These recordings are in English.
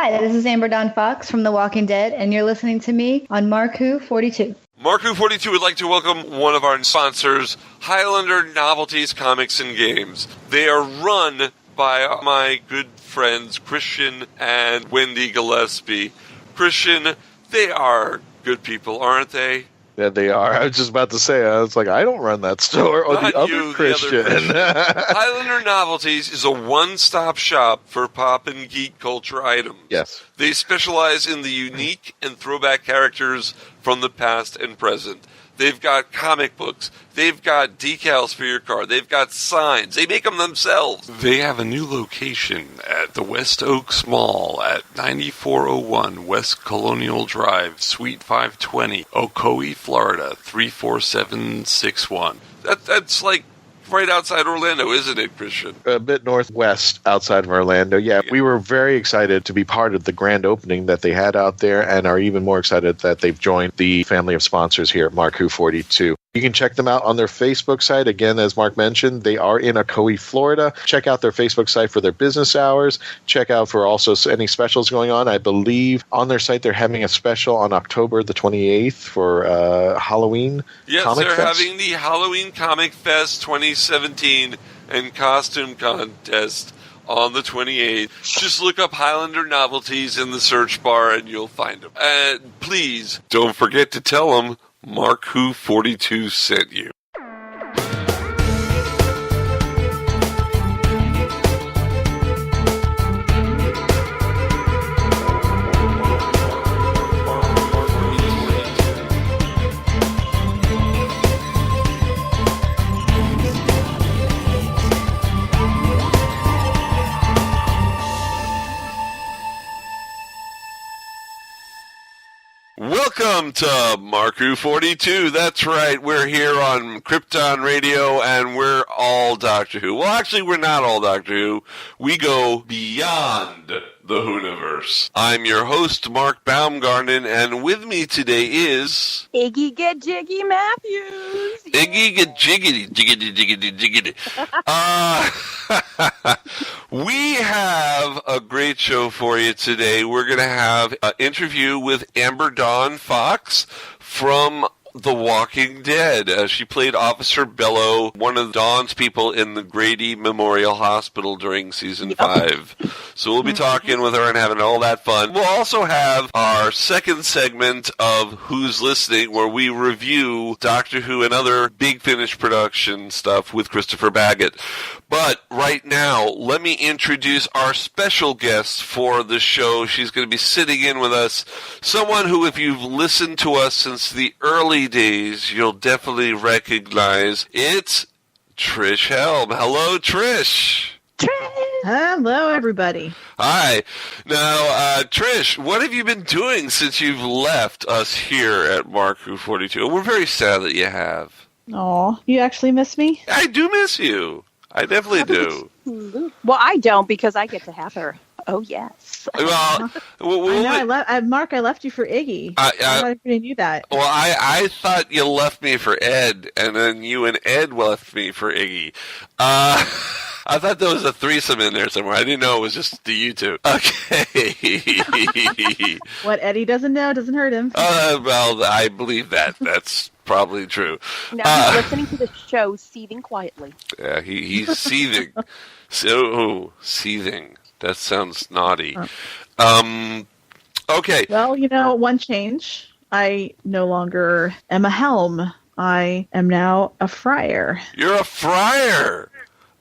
Hi, this is Amber Dawn Fox from The Walking Dead, and you're listening to me on Mark Who 42. Mark Who 42 would like to welcome one of our sponsors, Highlander Novelties Comics and Games. They are run by my good friends Christian and Wendy Gillespie. Christian, they are good people, aren't they? Yeah, they are. I was just about to say, I was like, I don't run that store. Or Not the other you, Christian. the other Christian. Highlander Novelties is a one-stop shop for pop and geek culture items. Yes. They specialize in the unique and throwback characters from the past and present. They've got comic books. They've got decals for your car. They've got signs. They make them themselves. They have a new location at the West Oaks Mall at 9401 West Colonial Drive, Suite 520, Ocoee, Florida, 34761. That's like right outside Orlando, isn't it, Christian? A bit northwest outside of Orlando. Yeah, we were very excited to be part of the grand opening that they had out there and are even more excited that they've joined the family of sponsors here at Mark Who 42. You can check them out on their Facebook site. Again, as Mark mentioned, they are in Ocoee, Florida. Check out their Facebook site for their business hours. Check out for also any specials going on. I believe on their site they're having a special on October the 28th for Halloween Comic Fest. Yes, they're having the Halloween Comic Fest 2017 and costume contest on the 28th. Just look up Highlander Novelties in the search bar and you'll find them. And please don't forget to tell them Mark Who 42 sent you. Welcome to Mark Who 42. That's right. We're here on Krypton Radio, and we're all Doctor Who. Well, actually, we're not all Doctor Who. We go beyond the Whoniverse. I'm your host, Mark Baumgarten, and with me today is... Iggy Get Jiggy Matthews. Iggy Get Jiggity, jiggity, jiggity, jiggity. We have a great show for you today. We're going to have an interview with Amber Dawn Fox from The Walking Dead. She played Officer Bello, one of Dawn's people in the Grady Memorial Hospital during Season 5. So we'll be talking with her and having all that fun. We'll also have our second segment of Who's Listening, where we review Doctor Who and other Big Finish production stuff with Christopher Baggott. But right now, let me introduce our special guest for the show. She's going to be sitting in with us. Someone who, if you've listened to us since the early days, you'll definitely recognize. It's Trish Helm. Hello, Trish. Hello, everybody. Hi. Now, Trish, what have you been doing since you've left us here at Mark Who 42? We're very sad that you have. Aw, you actually miss me? I do miss you. I definitely do. Well, I don't, because I get to have her. Oh, yes. Well, I know. Mark, I left you for Iggy. I knew that. Well, I thought you left me for Ed, and then you and Ed left me for Iggy. I thought there was a threesome in there somewhere. I didn't know it was just the you two. Okay. What Eddie doesn't know doesn't hurt him. Well, I believe that. That's probably true. Now he's listening to the show, seething quietly. Yeah, he's seething. Seething. That sounds naughty. Okay. Well, one change. I no longer am a helm. I am now a friar. You're a friar.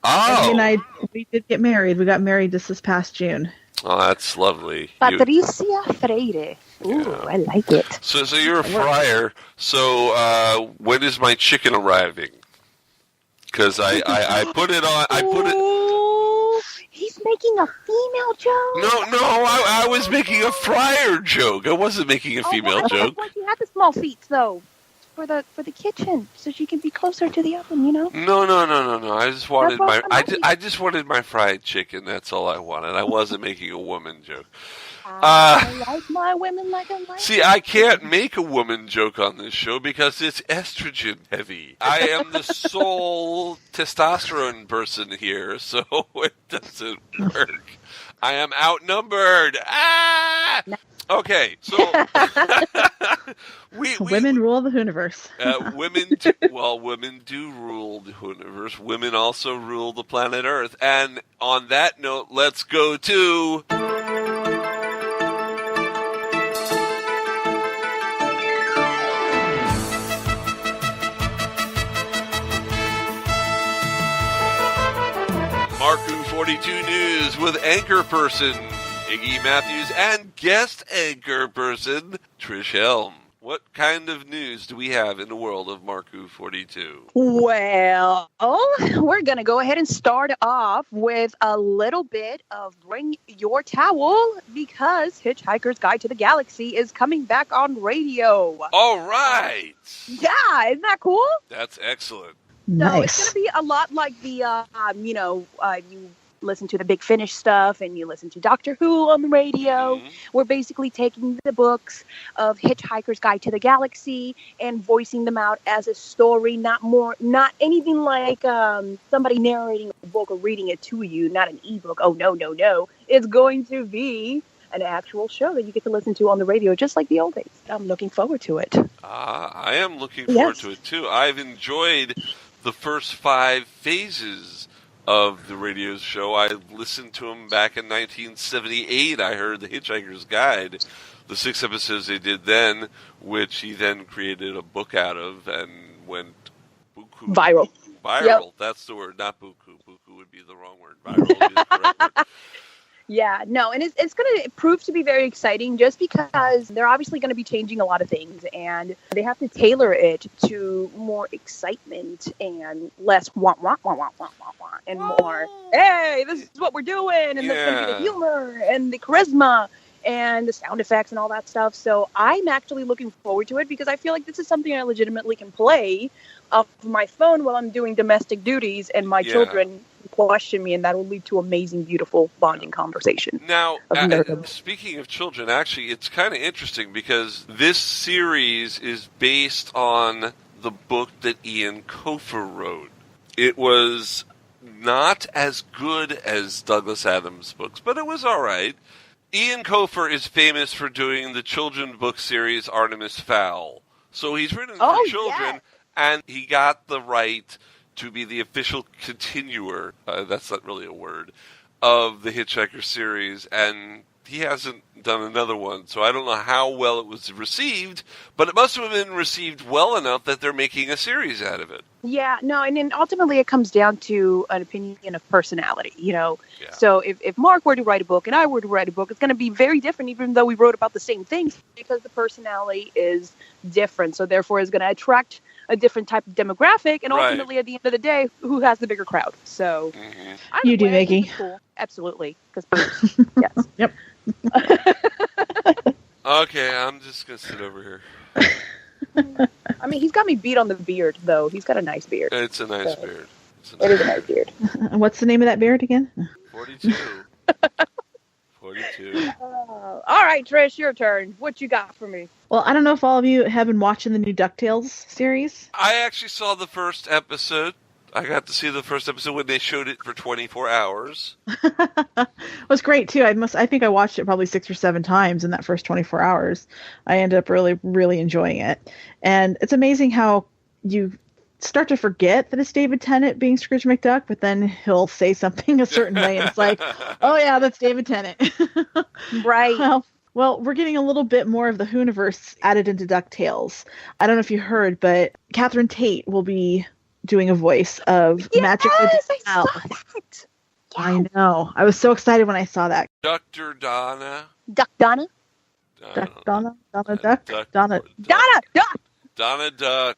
Oh. We did get married. We got married just this past June. Oh, that's lovely. Patricia Freire. Ooh, yeah. I like it. So you're a friar. So when is my chicken arriving? Because I put it on. I put it. He's making a female joke. No, I was making a friar joke. I wasn't making a female joke. Why do you have the small feet though? For the kitchen, so she can be closer to the oven, you know. No. I just wanted I just wanted my fried chicken. That's all I wanted. I wasn't making a woman joke. I like my women like I like. See, I can't make a woman joke on this show because it's estrogen heavy. I am the sole testosterone person here, so it doesn't work. I am outnumbered. Okay, so women rule the universe. women do rule the universe. Women also rule the planet Earth. And on that note, let's go to Marku 42 News with anchor person Iggy Matthews and guest anchor person Trish Helm. What kind of news do we have in the world of Marku 42? Well, we're going to go ahead and start off with a little bit of Bring Your Towel because Hitchhiker's Guide to the Galaxy is coming back on radio. All right. Yeah, isn't that cool? That's excellent. Nice. So it's going to be a lot like the, you listen to the Big Finish stuff and you listen to Doctor Who on the radio. Mm-hmm. We're basically taking the books of Hitchhiker's Guide to the Galaxy and voicing them out as a story, not anything like somebody narrating a book or reading it to you, not an ebook. Oh, no. It's going to be an actual show that you get to listen to on the radio, just like the old days. I'm looking forward to it. I am looking forward to it, too. I've enjoyed the first 5 phases of the radio show. I listened to them back in 1978. I heard The Hitchhiker's Guide, the 6 episodes they did then, which he then created a book out of and went buku. Viral. Yep. That's the word, not buku. Buku would be the wrong word. Viral is the correct word. Yeah, no, and it's going to prove to be very exciting just because they're obviously going to be changing a lot of things and they have to tailor it to more excitement and less wah, wah, wah, wah, wah, wah, wah, and more, hey, this is what we're doing, and there's going to be the humor and the charisma and the sound effects and all that stuff. So I'm actually looking forward to it because I feel like this is something I legitimately can play off of my phone while I'm doing domestic duties and my children question me, and that will lead to amazing, beautiful bonding conversation. Now, speaking of children, actually, it's kind of interesting because this series is based on the book that Ian Cofer wrote. It was not as good as Douglas Adams' books, but it was all right. Ian Cofer is famous for doing the children's book series Artemis Fowl. So he's written for children, and he got the right to be the official continuer, that's not really a word, of the Hitchhiker series, and he hasn't done another one, so I don't know how well it was received, but it must have been received well enough that they're making a series out of it. Yeah, no, and then ultimately it comes down to an opinion of personality, So if Mark were to write a book and I were to write a book, it's going to be very different, even though we wrote about the same things, because the personality is different, so therefore it's going to attract a different type of demographic, and ultimately, at the end of the day, who has the bigger crowd? So, you do, Maggie. Cool. Absolutely, because yes, yep. Okay, I'm just gonna sit over here. I mean, he's got me beat on the beard, though. He's got a nice beard. It's a nice beard. It is a nice beard. What's the name of that beard again? 42. 42. All right, Trish, your turn. What you got for me? Well, I don't know if all of you have been watching the new DuckTales series. I actually saw the first episode. I got to see the first episode when they showed it for 24 hours. It was great, too. I think I watched it probably 6 or 7 times in that first 24 hours. I ended up really, really enjoying it. And it's amazing how you start to forget that it's David Tennant being Scrooge McDuck, but then he'll say something a certain way, and it's like, oh, yeah, that's David Tennant. Right. Well, we're getting a little bit more of the Hooniverse added into DuckTales. I don't know if you heard, but Catherine Tate will be doing a voice of Magic the I saw that. Yeah. I know. I was so excited when I saw that. Dr. Donna. Duck Donna? Donna Duck.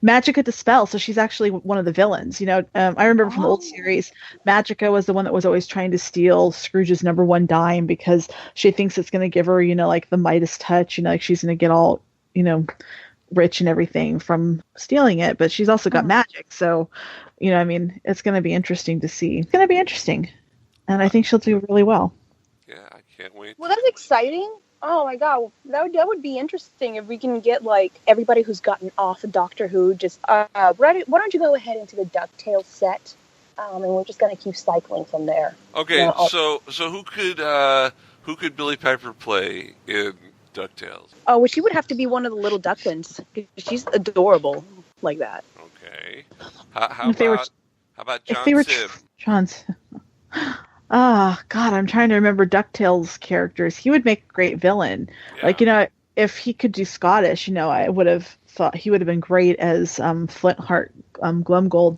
Magica Dispel, so she's actually one of the villains. I remember from the old series, Magica was the one that was always trying to steal Scrooge's #1 dime because she thinks it's going to give her, like the Midas touch, like she's going to get all, rich and everything from stealing it, but she's also got magic. So, it's going to be interesting to see. It's going to be interesting. And I think she'll do really well. Yeah, I can't wait. Well, that's exciting. Oh my God, that would be interesting if we can get everybody who's gotten off of Doctor Who just why don't you go ahead into the DuckTales set, and we're just gonna keep cycling from there. Okay, so who could Billie Piper play in DuckTales? Oh, well, she would have to be one of the little ducklings. She's adorable like that. Okay. How about John Sim? John Sim. Oh, God, I'm trying to remember DuckTales characters. He would make a great villain. Yeah. Like, if he could do Scottish, I would have thought he would have been great as Flintheart Glumgold,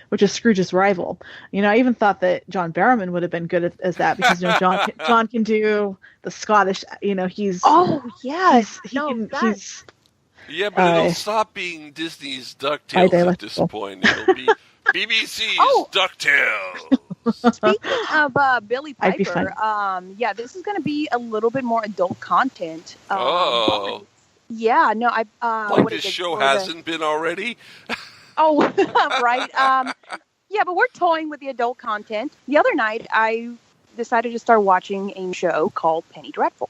which is Scrooge's rival. I even thought that John Barrowman would have been good as that because John can do the Scottish. He's yeah, but it'll stop being Disney's DuckTales at this point. It'll be BBC's DuckTales. Speaking of Billie Piper, this is going to be a little bit more adult content. Yeah, no, like this show hasn't been already. Oh, right. Yeah, but we're toying with the adult content. The other night, I decided to start watching a show called Penny Dreadful.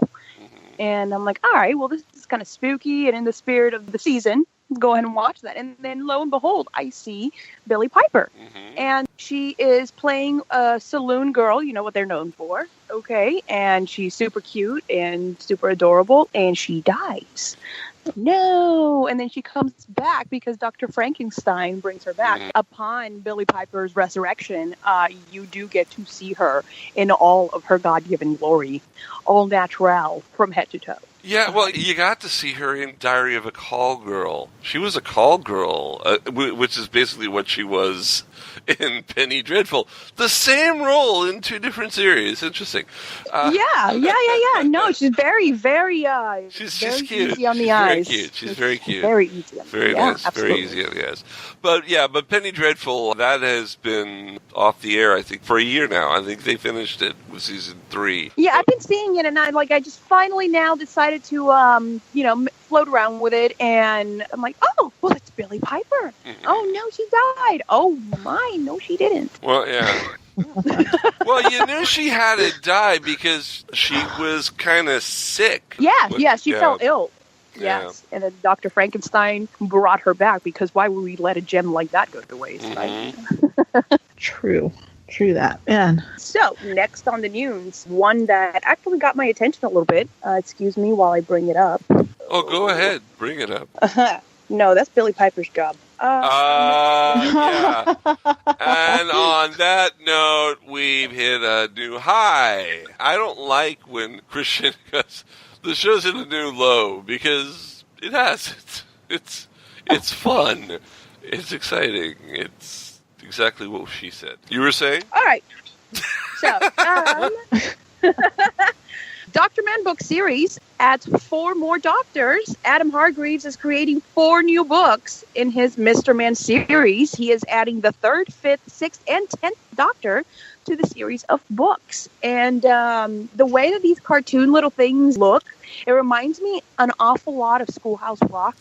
And I'm like, all right, well, this is kind of spooky and in the spirit of the season. Go ahead and watch that. And then lo and behold, I see Billie Piper. And she is playing a saloon girl. You know what they're known for. Okay. And she's super cute and super adorable. And she dies. No. And then she comes back because Dr. Frankenstein brings her back. Upon Billie Piper's resurrection, you do get to see her in all of her God-given glory. All natural from head to toe. Yeah, well, you got to see her in Diary of a Call Girl. She was a call girl, which is basically what she was in Penny Dreadful. The same role in two different series. Interesting. Yeah. No, she's very, very, she's very cute. easy on the eyes. She's very cute. Very easy. Very nice. Absolutely. Very easy on the eyes. But Penny Dreadful, that has been off the air, I think, for a year now. I think they finished it with season 3. Yeah, I've been seeing it, and I just finally now decided to, float around with it, and I'm like, oh, well, it's Billie Piper. Oh, no, she died. Oh, my, no, she didn't. Well, yeah. Well, you knew she had to die because she was kind of sick. Yeah, she fell ill. Yes, and then Dr. Frankenstein brought her back because why would we let a gem like that go to waste, right? True that, man. So, next on the news, one that actually got my attention a little bit. Excuse me while I bring it up. Oh, go ahead. Bring it up. No, that's Billie Piper's job. Yeah. And on that note, we've hit a new high. I don't like when Christian goes, the show's in a new low, because it has. It's fun. It's exciting. It's exactly what she said. You were saying? All right. So, Dr. Man book series adds 4 more doctors. Adam Hargreaves is creating 4 new books in his Mr. Man series. He is adding the 3rd, 5th, 6th, and 10th Doctor to the series of books. And the way that these cartoon little things look, it reminds me an awful lot of Schoolhouse Rock.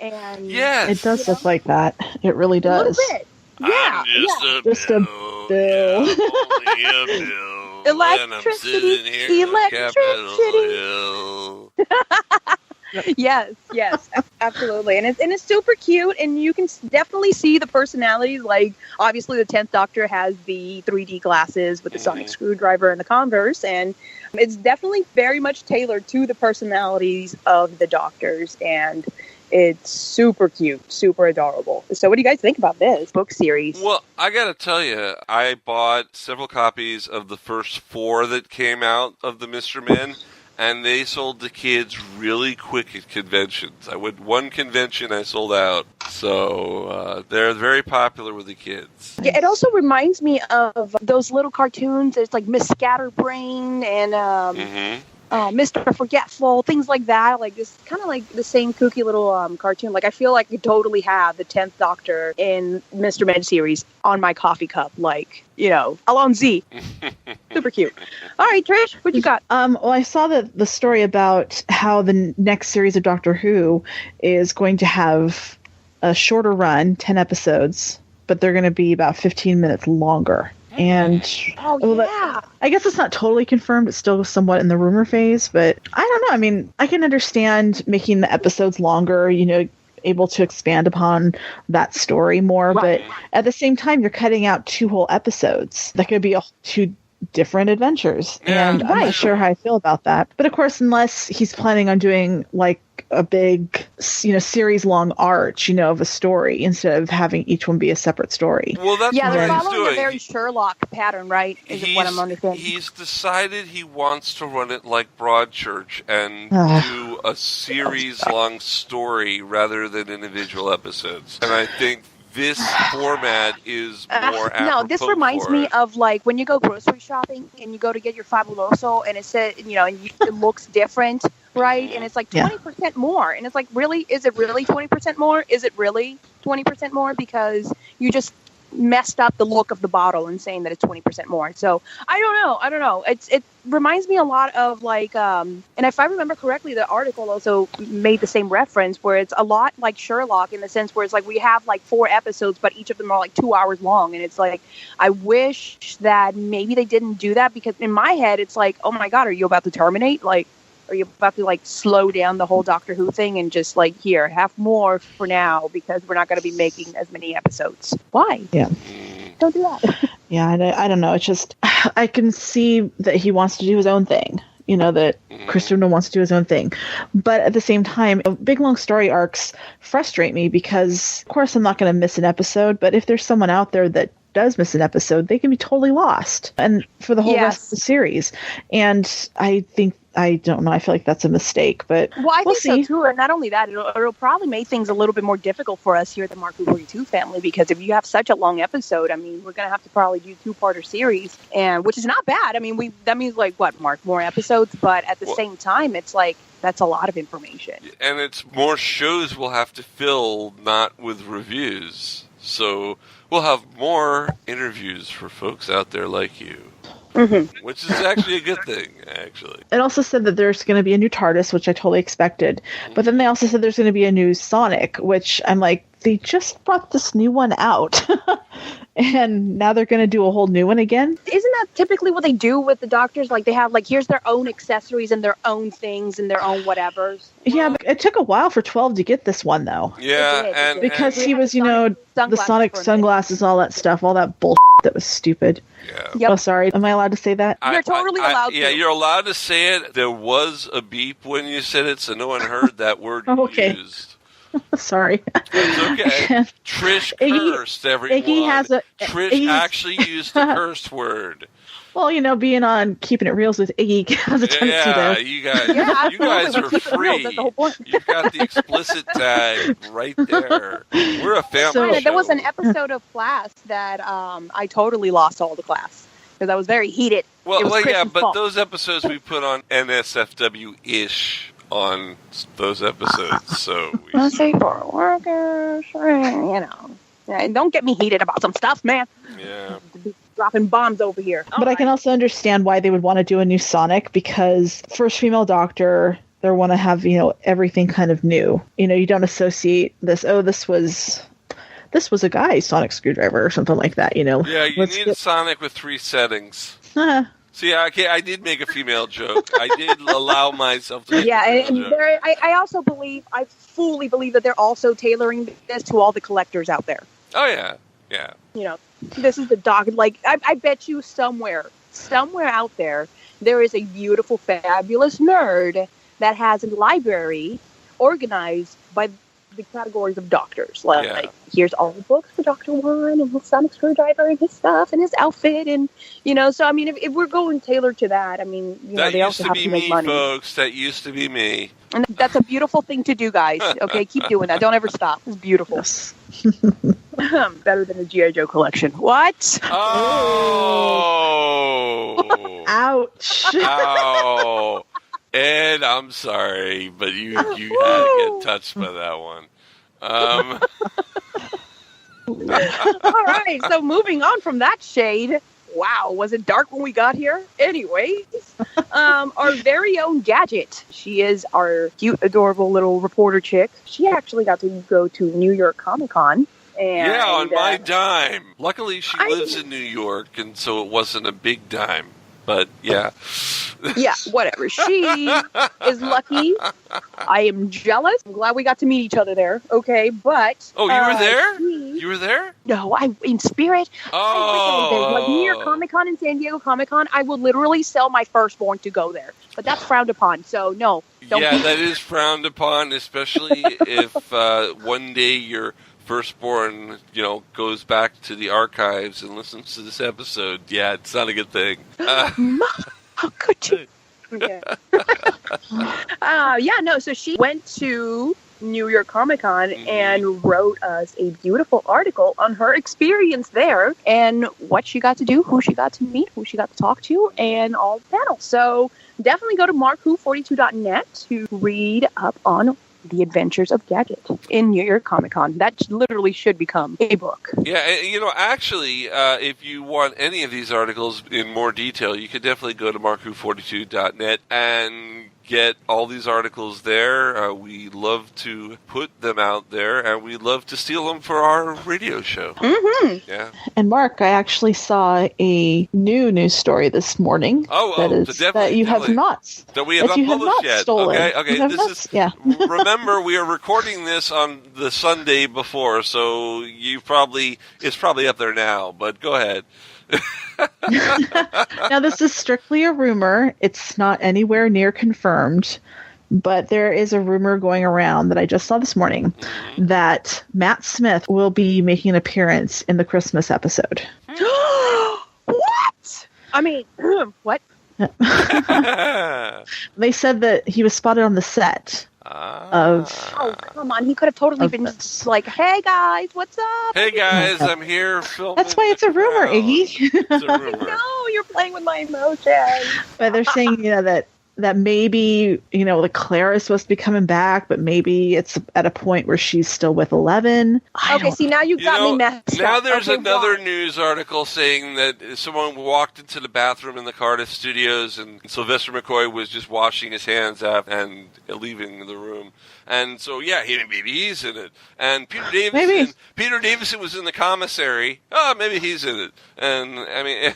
And yes. It does look like that. It really does. A little bit. Yeah. I'm just a bill. Yeah, only a bill. Electricity. Yes, absolutely, and it's super cute, and you can definitely see the personalities. Like, obviously, the 10th Doctor has the 3D glasses with the sonic screwdriver and the Converse, and it's definitely very much tailored to the personalities of the Doctors, and it's super cute, super adorable. So what do you guys think about this book series? Well, I gotta tell you, I bought several copies of the first 4 that came out of the Mr. Men, and they sold to kids really quick at conventions. I went one convention, I sold out. So they're very popular with the kids. Yeah, it also reminds me of those little cartoons. It's like Miss Scatterbrain and Mr. Forgetful, things like that. Like, this kind of like the same kooky little cartoon. Like, I feel like you totally have the 10th Doctor in Mr. Men series on my coffee cup. Like, Alon Z. Super cute. All right, Trish, what you got? Well, I saw the story about how the next series of Doctor Who is going to have a shorter run, 10 episodes, but they're going to be about 15 minutes longer. And I guess it's not totally confirmed. It's still somewhat in the rumor phase, but I don't know. I mean, I can understand making the episodes longer, able to expand upon that story more. Right. But at the same time, you're cutting out 2 whole episodes. That could be 2 different adventures. Yeah, And I'm not sure how I feel about that. But of course, unless he's planning on doing like a big, series long arch, of a story instead of having each one be a separate story. Well, that's yeah, what they're he's following doing. a very Sherlock pattern, right? Is what I'm understanding. He's decided he wants to run it like Broadchurch and do a series-long story rather than individual episodes. And I think this format is more apropos. No, this reminds me of like when you go grocery shopping and you go to get your Fabuloso and it says, it looks different, right? And it's like 20% more. And it's like, really? Is it really 20% more? Is it really 20% more? Because you just messed up the look of the bottle and saying that it's 20% more. So I don't know. It reminds me a lot of like, and if I remember correctly, the article also made the same reference where it's a lot like Sherlock in the sense where it's like we have like 4 episodes, but each of them are like 2 hours long. And it's like, I wish that maybe they didn't do that because in my head, it's like, oh my God, are you about to terminate? Like, are you about to like slow down the whole Doctor Who thing and just like, here, have more for now because we're not going to be making as many episodes? Why? Yeah. Don't do that. Yeah, I don't know. It's just, I can see that he wants to do his own thing. That Christopher wants to do his own thing. But at the same time, big, long story arcs frustrate me because, of course, I'm not going to miss an episode. But if there's someone out there that does miss an episode, they can be totally lost and for the whole rest of the series. And I don't know. I feel like that's a mistake, but I we'll think see. so too. And not only that, it'll probably make things a little bit more difficult for us here at the Mark 42 family because if you have such a long episode, I mean, we're going to have to probably do 2-parter series, and which is not bad. I mean, that means like what, Mark, more episodes, but at the same time, it's like that's a lot of information. And it's more shows we'll have to fill, not with reviews. So we'll have more interviews for folks out there like you. Mm-hmm. Which is actually a good thing, actually. It also said that there's going to be a new TARDIS, which I totally expected. But then they also said there's going to be a new Sonic, which I'm like, they just brought this new one out. And now they're going to do a whole new one again? Isn't that typically what they do with the Doctors? Like, they have, like, here's their own accessories and their own things and their own whatevers. Yeah, but it took a while for 12 to get this one, though. Yeah, because he was, the Sonic sunglasses, all that stuff, all that bullshit that was stupid. Yeah. Yep. Oh, sorry. Am I allowed to say that? You're totally allowed to. Yeah, you're allowed to say it. There was a beep when you said it, so no one heard that word used. Sorry. It's okay. Trish cursed, everyone. Trish actually used the curse word. Well, being on Keeping It Reals with Iggy has a tendency to... You guys are free. You've got the explicit tag right there. We're a family show. There was an episode of Class that I totally lost all the class because I was very heated. Well, yeah, but those episodes we put on NSFW-ish on those episodes, so... Let's say for workers, don't get me heated about some stuff, man. Yeah. Dropping bombs over here. But I can also understand why they would want to do a new Sonic because first female Doctor, they want to have, everything kind of new. You don't associate this, this was a guy's sonic screwdriver or something like that, Yeah, you need a Sonic with 3 settings. See, I did make a female joke. I did allow myself to make a female joke. I fully believe that they're also tailoring this to all the collectors out there. Oh, yeah. Yeah. This is the dog. Like, I bet you somewhere out there is a beautiful, fabulous nerd that has a library organized by the categories of doctors. Like here's all the books for Dr. One and his sonic screwdriver and his stuff and his outfit. And, so, I mean, if we're going tailored to that, I mean, they also have to make money. Folks. That used to be me. And that's a beautiful thing to do, guys. Okay, keep doing that. Don't ever stop. It's beautiful. Yes. Better than a G.I. Joe collection. What? Oh! Ouch! Ow! Ed, I'm sorry, but you had to get touched by that one. All right, so moving on from that shade. Wow, was it dark when we got here? Anyways, our very own Gadget. She is our cute, adorable little reporter chick. She actually got to go to New York Comic Con. And, on my dime. Luckily, she lives in New York, and so it wasn't a big dime. But yeah. Yeah, whatever. She is lucky. I am jealous. I'm glad we got to meet each other there. Okay, but Oh, you were there? You were there? No, I in spirit. Oh, I wish I was there. Like near Comic-Con in San Diego Comic-Con, I would literally sell my firstborn to go there. But that's frowned upon. So no. Don't. Yeah, that is frowned upon, especially if one day your firstborn, goes back to the archives and listens to this episode. Yeah, it's not a good thing. How could you? Okay. So she went to New York Comic Con and wrote us a beautiful article on her experience there and what she got to do, who she got to meet, who she got to talk to, and all the panels. So definitely go to markwho42.net to read up on the Adventures of Baggott in New York Comic Con. That literally should become a book. Yeah, actually, if you want any of these articles in more detail, you could definitely go to markwho42.net and get all these articles there. We love to put them out there, and we love to steal them for our radio show. Mm-hmm. Yeah. And Mark, I actually saw a new news story this morning. That you have not stolen. Okay. Yeah. Remember, we are recording this on the Sunday before, so it's probably up there now. But go ahead. Now, this is strictly a rumor. It's not anywhere near confirmed, but there is a rumor going around that I just saw this morning that Matt Smith will be making an appearance in the Christmas episode. What? I mean, what? They said that he was spotted on the set of... Oh, come on. He could have totally been like, hey, guys, what's up? Hey, guys, I'm here filming. That's why it's a rumor, Iggy. It's a rumor. No, you're playing with my emotions. But they're saying, that maybe, the Clara is supposed to be coming back, but maybe it's at a point where she's still with 11. Okay, see, now you've got me messed up. Now there's another news article saying that someone walked into the bathroom in the Cardiff studios and Sylvester McCoy was just washing his hands up and leaving the room. And so, yeah, maybe he's in it. And Peter Davison was in the commissary. Oh, maybe he's in it. And, I mean...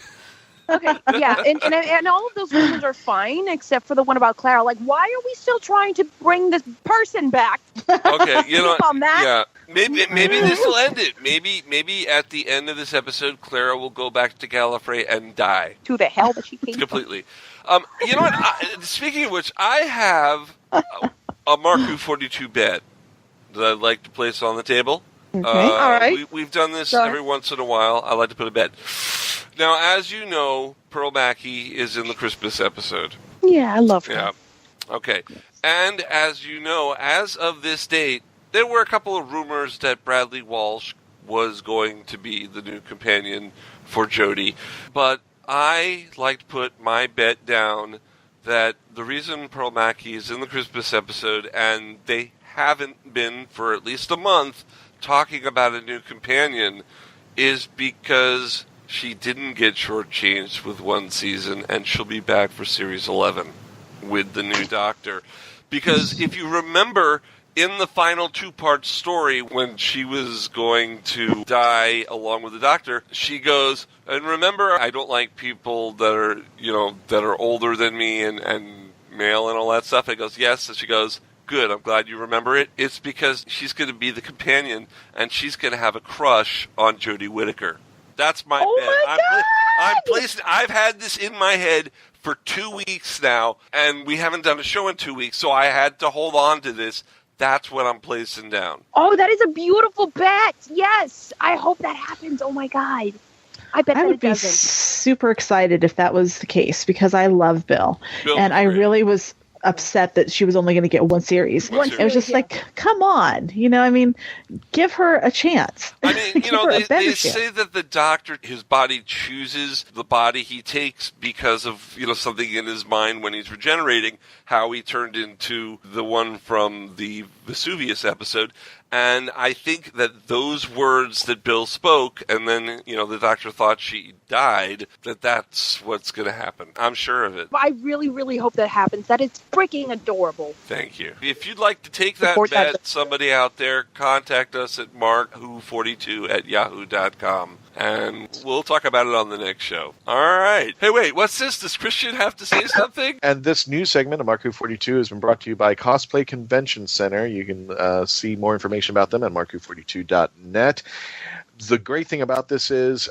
Okay, yeah, and all of those rumors are fine, except for the one about Clara. Like, why are we still trying to bring this person back? Okay, on that? Yeah, maybe this will end it. Maybe at the end of this episode, Clara will go back to Gallifrey and die. To the hell that she came completely. You know what? Speaking of which, I have a Mark Who 42 bet that I'd like to place on the table. Okay, all right. We've done this every once in a while. I like to put a bet. Now, as you know, Pearl Mackie is in the Christmas episode. Yeah, I love her. Yeah. Okay. And as you know, as of this date, there were a couple of rumors that Bradley Walsh was going to be the new companion for Jodie. But I like to put my bet down that the reason Pearl Mackie is in the Christmas episode, and they haven't been for at least a month talking about a new companion, is because she didn't get shortchanged with one season, and she'll be back for Series 11 with the new Doctor. Because if you remember, in the final two-part story, when she was going to die along with the Doctor, she goes, and remember, I don't like people that are older than me and male and all that stuff. And he goes, yes. And she goes, good, I'm glad you remember it. It's because she's going to be the companion, and she's going to have a crush on Jodie Whittaker. That's my bet. My God! I'm placing. I've had this in my head for 2 weeks now, and we haven't done a show in 2 weeks, so I had to hold on to this. That's what I'm placing down. Oh, that is a beautiful bet. Yes, I hope that happens. Oh my God, I bet I would be super excited if that was the case because I love Bill and I really was upset that she was only going to get one series. It was just like, come on, give her a chance. I mean, they say that the Doctor, his body chooses the body he takes because of, something in his mind when he's regenerating, how he turned into the one from the Vesuvius episode. And I think that those words that Bill spoke, and then, the Doctor thought she died, that's what's going to happen. I'm sure of it. I really, really hope that happens. That is freaking adorable. Thank you. If you'd like to take that bet, somebody out there, contact us at markwho42@yahoo.com. and we'll talk about it on the next show. All right. Hey, wait, what's this? Does Christian have to say something? And this new segment of Mark Who 42 has been brought to you by Cosplay Convention Center. You can see more information about them at markwho42.net. The great thing about this is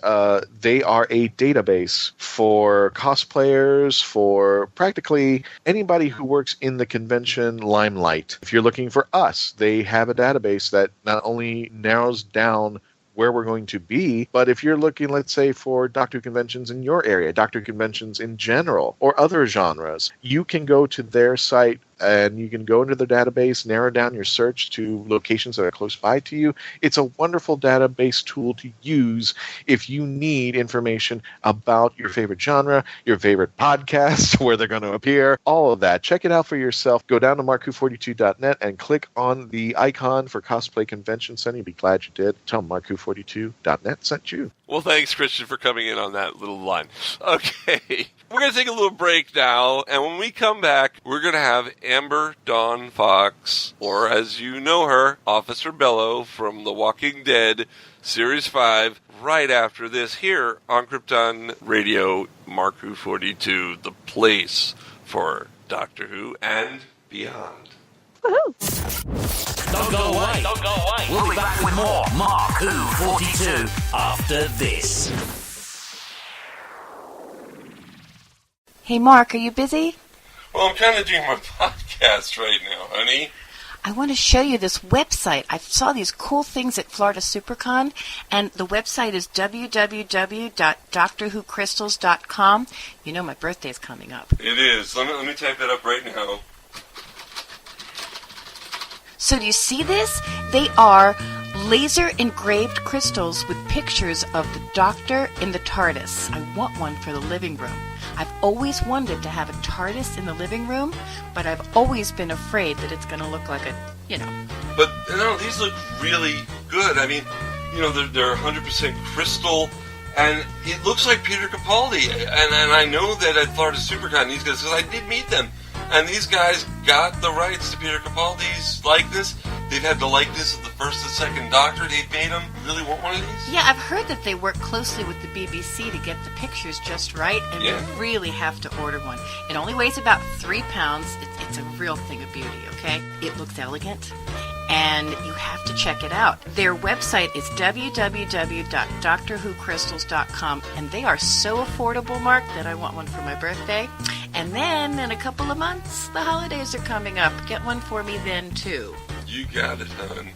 they are a database for cosplayers, for practically anybody who works in the convention limelight. If you're looking for us, they have a database that not only narrows down where we're going to be, but if you're looking, let's say, for Doctor Who conventions in your area, Doctor Who conventions in general, or other genres, you can go to their site and you can go into the database, narrow down your search to locations that are close by to you. It's a wonderful database tool to use if you need information about your favorite genre, your favorite podcasts, where they're going to appear, all of that. Check it out for yourself. Go down to markwho42.net and click on the icon for Cosplay Convention Center. You'll be glad you did. Tell them markwho42.net sent you. Well, thanks, Christian, for coming in on that little line. Okay, we're going to take a little break now, and when we come back, we're going to have Amber Dawn Fox, or as you know her, Officer Bello from The Walking Dead, Series 5, right after this here on Krypton Radio, Mark Who 42, the place for Doctor Who and beyond. Woohoo! Don't go away. Don't go away. We'll be back with more Mark Who 42 after this. Hey, Mark, are you busy? Well, I'm kind of doing my podcast right now, honey. I want to show you this website. I saw these cool things at Florida SuperCon, and the website is www.drwhocrystals.com. You know my birthday's coming up. It is. Let me type that up right now. So do you see this? They are laser-engraved crystals with pictures of the Doctor in the TARDIS. I want one for the living room. I've always wanted to have a TARDIS in the living room, but I've always been afraid that it's going to look like But, these look really good. I mean, they're 100% crystal, and it looks like Peter Capaldi. And I know that at Florida SuperCon, these guys, because I did meet them, and these guys got the rights to Peter Capaldi's likeness. They've had the likeness of the first and second Doctor. They've made them. You really want one of these? Yeah, I've heard that they work closely with the BBC to get the pictures just right, and you really have to order one. It only weighs about 3 pounds. It's a real thing of beauty, okay? It looks elegant, and you have to check it out. Their website is www.drwhocrystals.com, and they are so affordable, Mark, that I want one for my birthday. And then, in a couple of months, the holidays are coming up. Get one for me then, too. You got it, hon.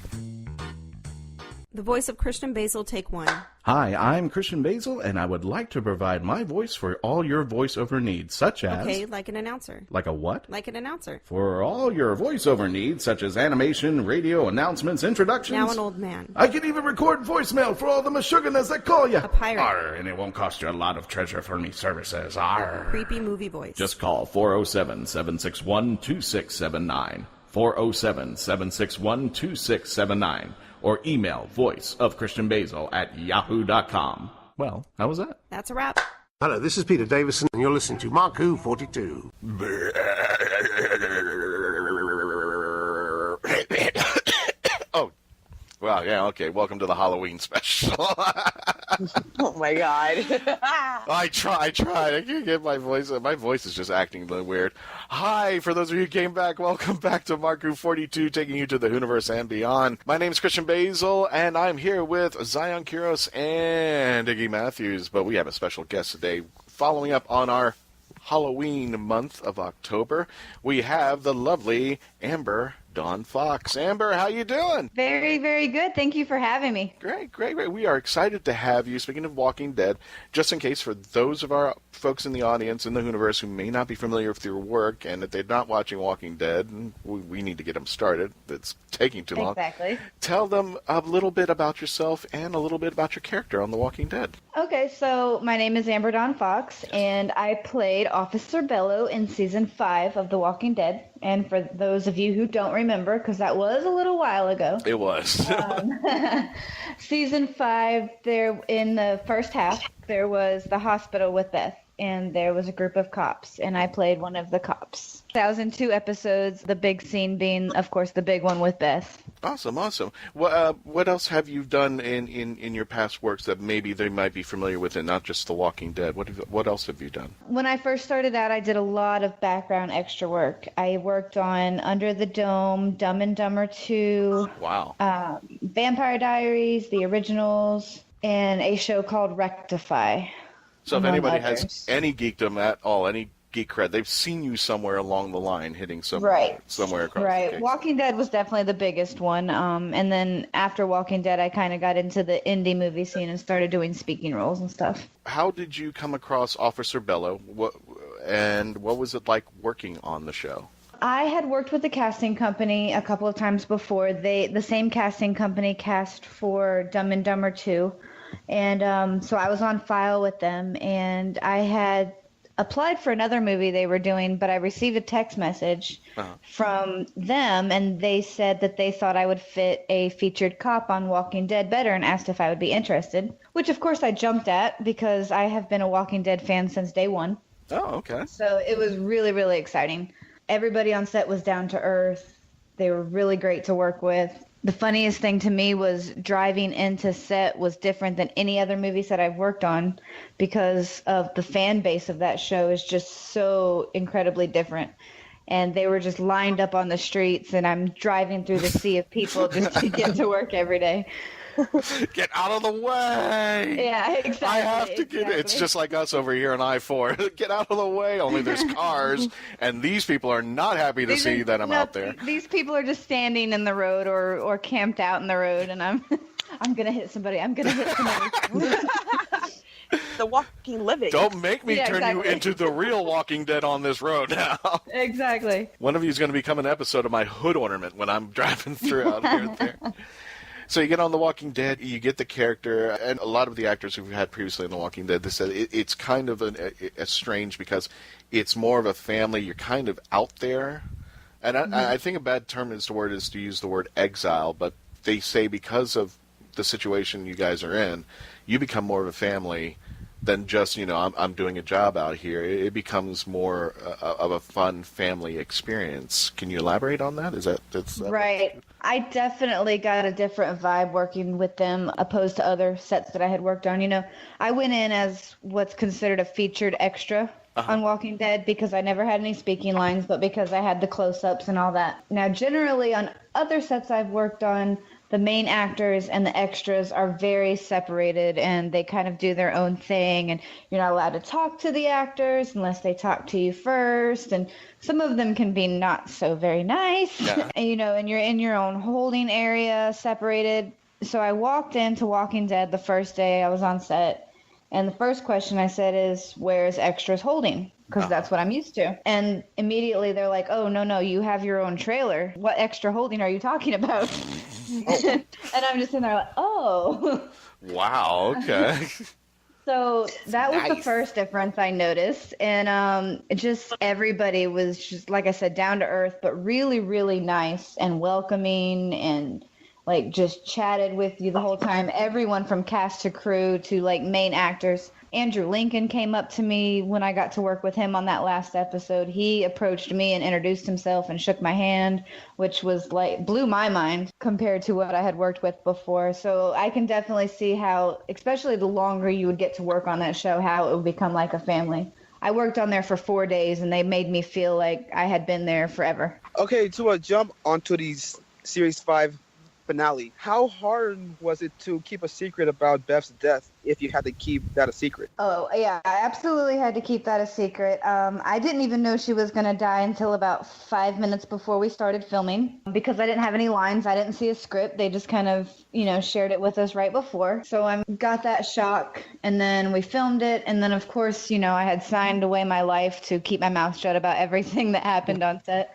The voice of Christian Basil, take one. Hi, I'm Christian Basil, and I would like to provide my voice for all your voiceover needs, such as... Okay, like an announcer. Like a what? Like an announcer. For all your voiceover needs, such as animation, radio, announcements, introductions... Now an old man. I can even record voicemail for all the Meshuggahs that call you. A pirate. Arr, and it won't cost you a lot of treasure for me services. Arr. Creepy movie voice. Just call 407-761-2679. 407-761-2679. Or email voiceofchristianbasil@yahoo.com. Well, how was that? That's a wrap. Hello, this is Peter Davison, and you're listening to Mark Who 42. Oh, well, yeah, okay. Welcome to the Halloween special. Oh my God. I tried. I can't get my voice. My voice is just acting a little weird. Hi, for those of you who came back, welcome back to Mark Who 42, taking you to the universe and beyond. My name is Christian Basil, and I'm here with Zion Kuros and Iggy Matthews. But we have a special guest today, following up on our Halloween month of October. We have the lovely Amber Dawn Fox. Amber, how you doing? Very, very good. Thank you for having me. Great. We are excited to have you. Speaking of Walking Dead, just in case for those of our folks in the audience in the universe who may not be familiar with your work and that they're not watching Walking Dead, and we need to get them started. It's taking too long. Exactly. Tell them a little bit about yourself and a little bit about your character on The Walking Dead. Okay, so my name is Amber Dawn Fox, and I played Officer Bello in Season 5 of The Walking Dead. And for those of you who don't remember, because that was a little while ago. It was. Season 5, there in the first half, there was the hospital with Beth. and there was a group of cops, and I played one of the cops. I was in 2 episodes, the big scene being, of course, the big one with Beth. Awesome. What else have you done in your past works that maybe they might be familiar with, and not just The Walking Dead? What else have you done? When I first started out, I did a lot of background extra work. I worked on Under the Dome, Dumb and Dumber 2, Wow. Vampire Diaries, the originals, and a show called Rectify. So if anybody has others. any geekdom at all, any geek cred, they've seen you somewhere along the line, hitting somewhere across the case. Walking Dead was definitely the biggest one. And then after Walking Dead, I kind of got into the indie movie scene and started doing speaking roles and stuff. How did you come across Officer Bello? What was it like working on the show? I had worked with the casting company a couple of times before. The same casting company cast for Dumb and Dumber 2. And so I was on file with them, and I had applied for another movie they were doing, but I received a text message from them, and they said that they thought I would fit a featured cop on Walking Dead better and asked if I would be interested, which of course I jumped at because I have been a Walking Dead fan since day one. Oh, okay. So it was really, really exciting. Everybody on set was down to earth. They were really great to work with. The funniest thing to me was driving into set was different than any other movie set I've worked on because of the fan base of that show is just so incredibly different. And they were just lined up on the streets, and I'm driving through the sea of people just to get to work every day. Get out of the way! Yeah, exactly. I have to get it. It's just like us over here on I-4. Get out of the way! Only there's cars, and these people are not happy to see that I'm out there. These people are just standing in the road or camped out in the road, and I'm gonna hit somebody. I'm gonna hit somebody. The walking living. Don't make me turn exactly. you into the real Walking Dead on this road now. Exactly. One of you is going to become an episode of my hood ornament when I'm driving through out here and there. So you get on The Walking Dead, you get the character, and a lot of the actors who've had previously in The Walking Dead, they said it's kind of a strange because it's more of a family. You're kind of out there. And I think a bad term is to use the word exile, but they say because of the situation you guys are in, you become more of a family than just, I'm doing a job out here. It becomes more of a fun family experience. Can you elaborate on that? Is that right? I definitely got a different vibe working with them opposed to other sets that I had worked on. I went in as what's considered a featured extra on Walking Dead because I never had any speaking lines, but because I had the close-ups and all that. Now, generally on other sets I've worked on, the main actors and the extras are very separated, and they kind of do their own thing, and you're not allowed to talk to the actors unless they talk to you first, and some of them can be not so very nice. Yeah. And you're in your own holding area, separated. So I walked into Walking Dead the first day I was on set, and the first question I said is, where's extras holding? Because that's what I'm used to. And immediately they're like, oh, no, you have your own trailer. What extra holding are you talking about? And I'm just in there like, oh. Wow, okay. So that was the first difference I noticed. And just everybody was just, like I said, down to earth, but really, really nice and welcoming and like just chatted with you the whole time. Everyone from cast to crew to like main actors. Andrew Lincoln came up to me when I got to work with him on that last episode. He approached me and introduced himself and shook my hand, which was like blew my mind compared to what I had worked with before. So I can definitely see how, especially the longer you would get to work on that show, how it would become like a family. I worked on there for 4 days, and they made me feel like I had been there forever. Okay, to jump onto these Series 5 finale, how hard was it to keep a secret about Beth's death if you had to keep that a secret? Oh, yeah, I absolutely had to keep that a secret. I didn't even know she was going to die until about 5 minutes before we started filming because I didn't have any lines. I didn't see a script. They just kind of, shared it with us right before. So I got that shock, and then we filmed it. And then, of course, I had signed away my life to keep my mouth shut about everything that happened on set.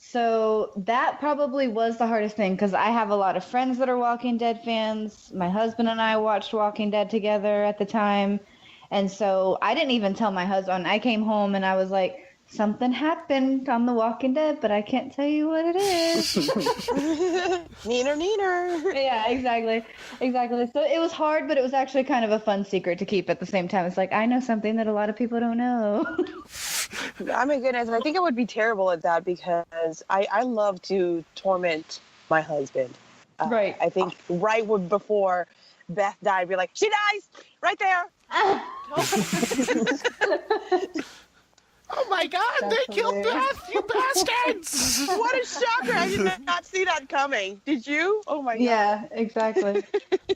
So that probably was the hardest thing because I have a lot of friends that are Walking Dead fans. My husband and I watched Walking Dead together at the time. And so I didn't even tell my husband. I came home and I was like, something happened on The Walking Dead, but I can't tell you what it is. Neener. Yeah, exactly. So it was hard, but it was actually kind of a fun secret to keep at the same time. It's like, I know something that a lot of people don't know. Oh my goodness, I think I would be terrible at that because I love to torment my husband. Right. I think before Beth died, I'd be like, she dies right there. Oh my God! They killed Beth, you bastards! What a shocker! I did not see that coming. Did you? Oh my God! Yeah, exactly.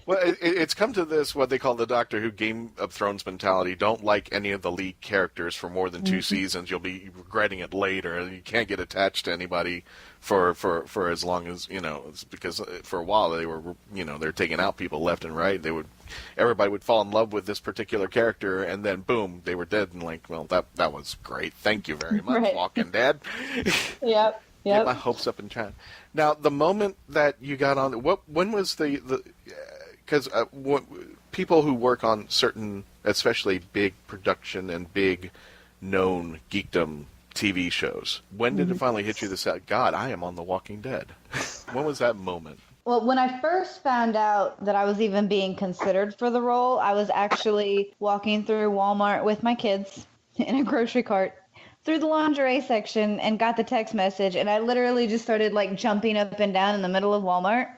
Well, it's come to this, what they call the Doctor Who Game of Thrones mentality. Don't like any of the lead characters for more than 2 seasons. You'll be regretting it later, and you can't get attached to anybody for as long as, it's because for a while they were, they're taking out people left and right. Everybody would fall in love with this particular character, and then boom, they were dead. And like, well, that was great. Thank you very much, Right. Walking Dead. Yep. Get my hopes up and trying. Now, the moment that you got on, when was because people who work on certain, especially big production and big known geekdom TV shows, when did it finally hit you that, God, I am on The Walking Dead? When was that moment? Well, when I first found out that I was even being considered for the role, I was actually walking through Walmart with my kids in a grocery cart through the lingerie section and got the text message, and I literally just started like jumping up and down in the middle of Walmart.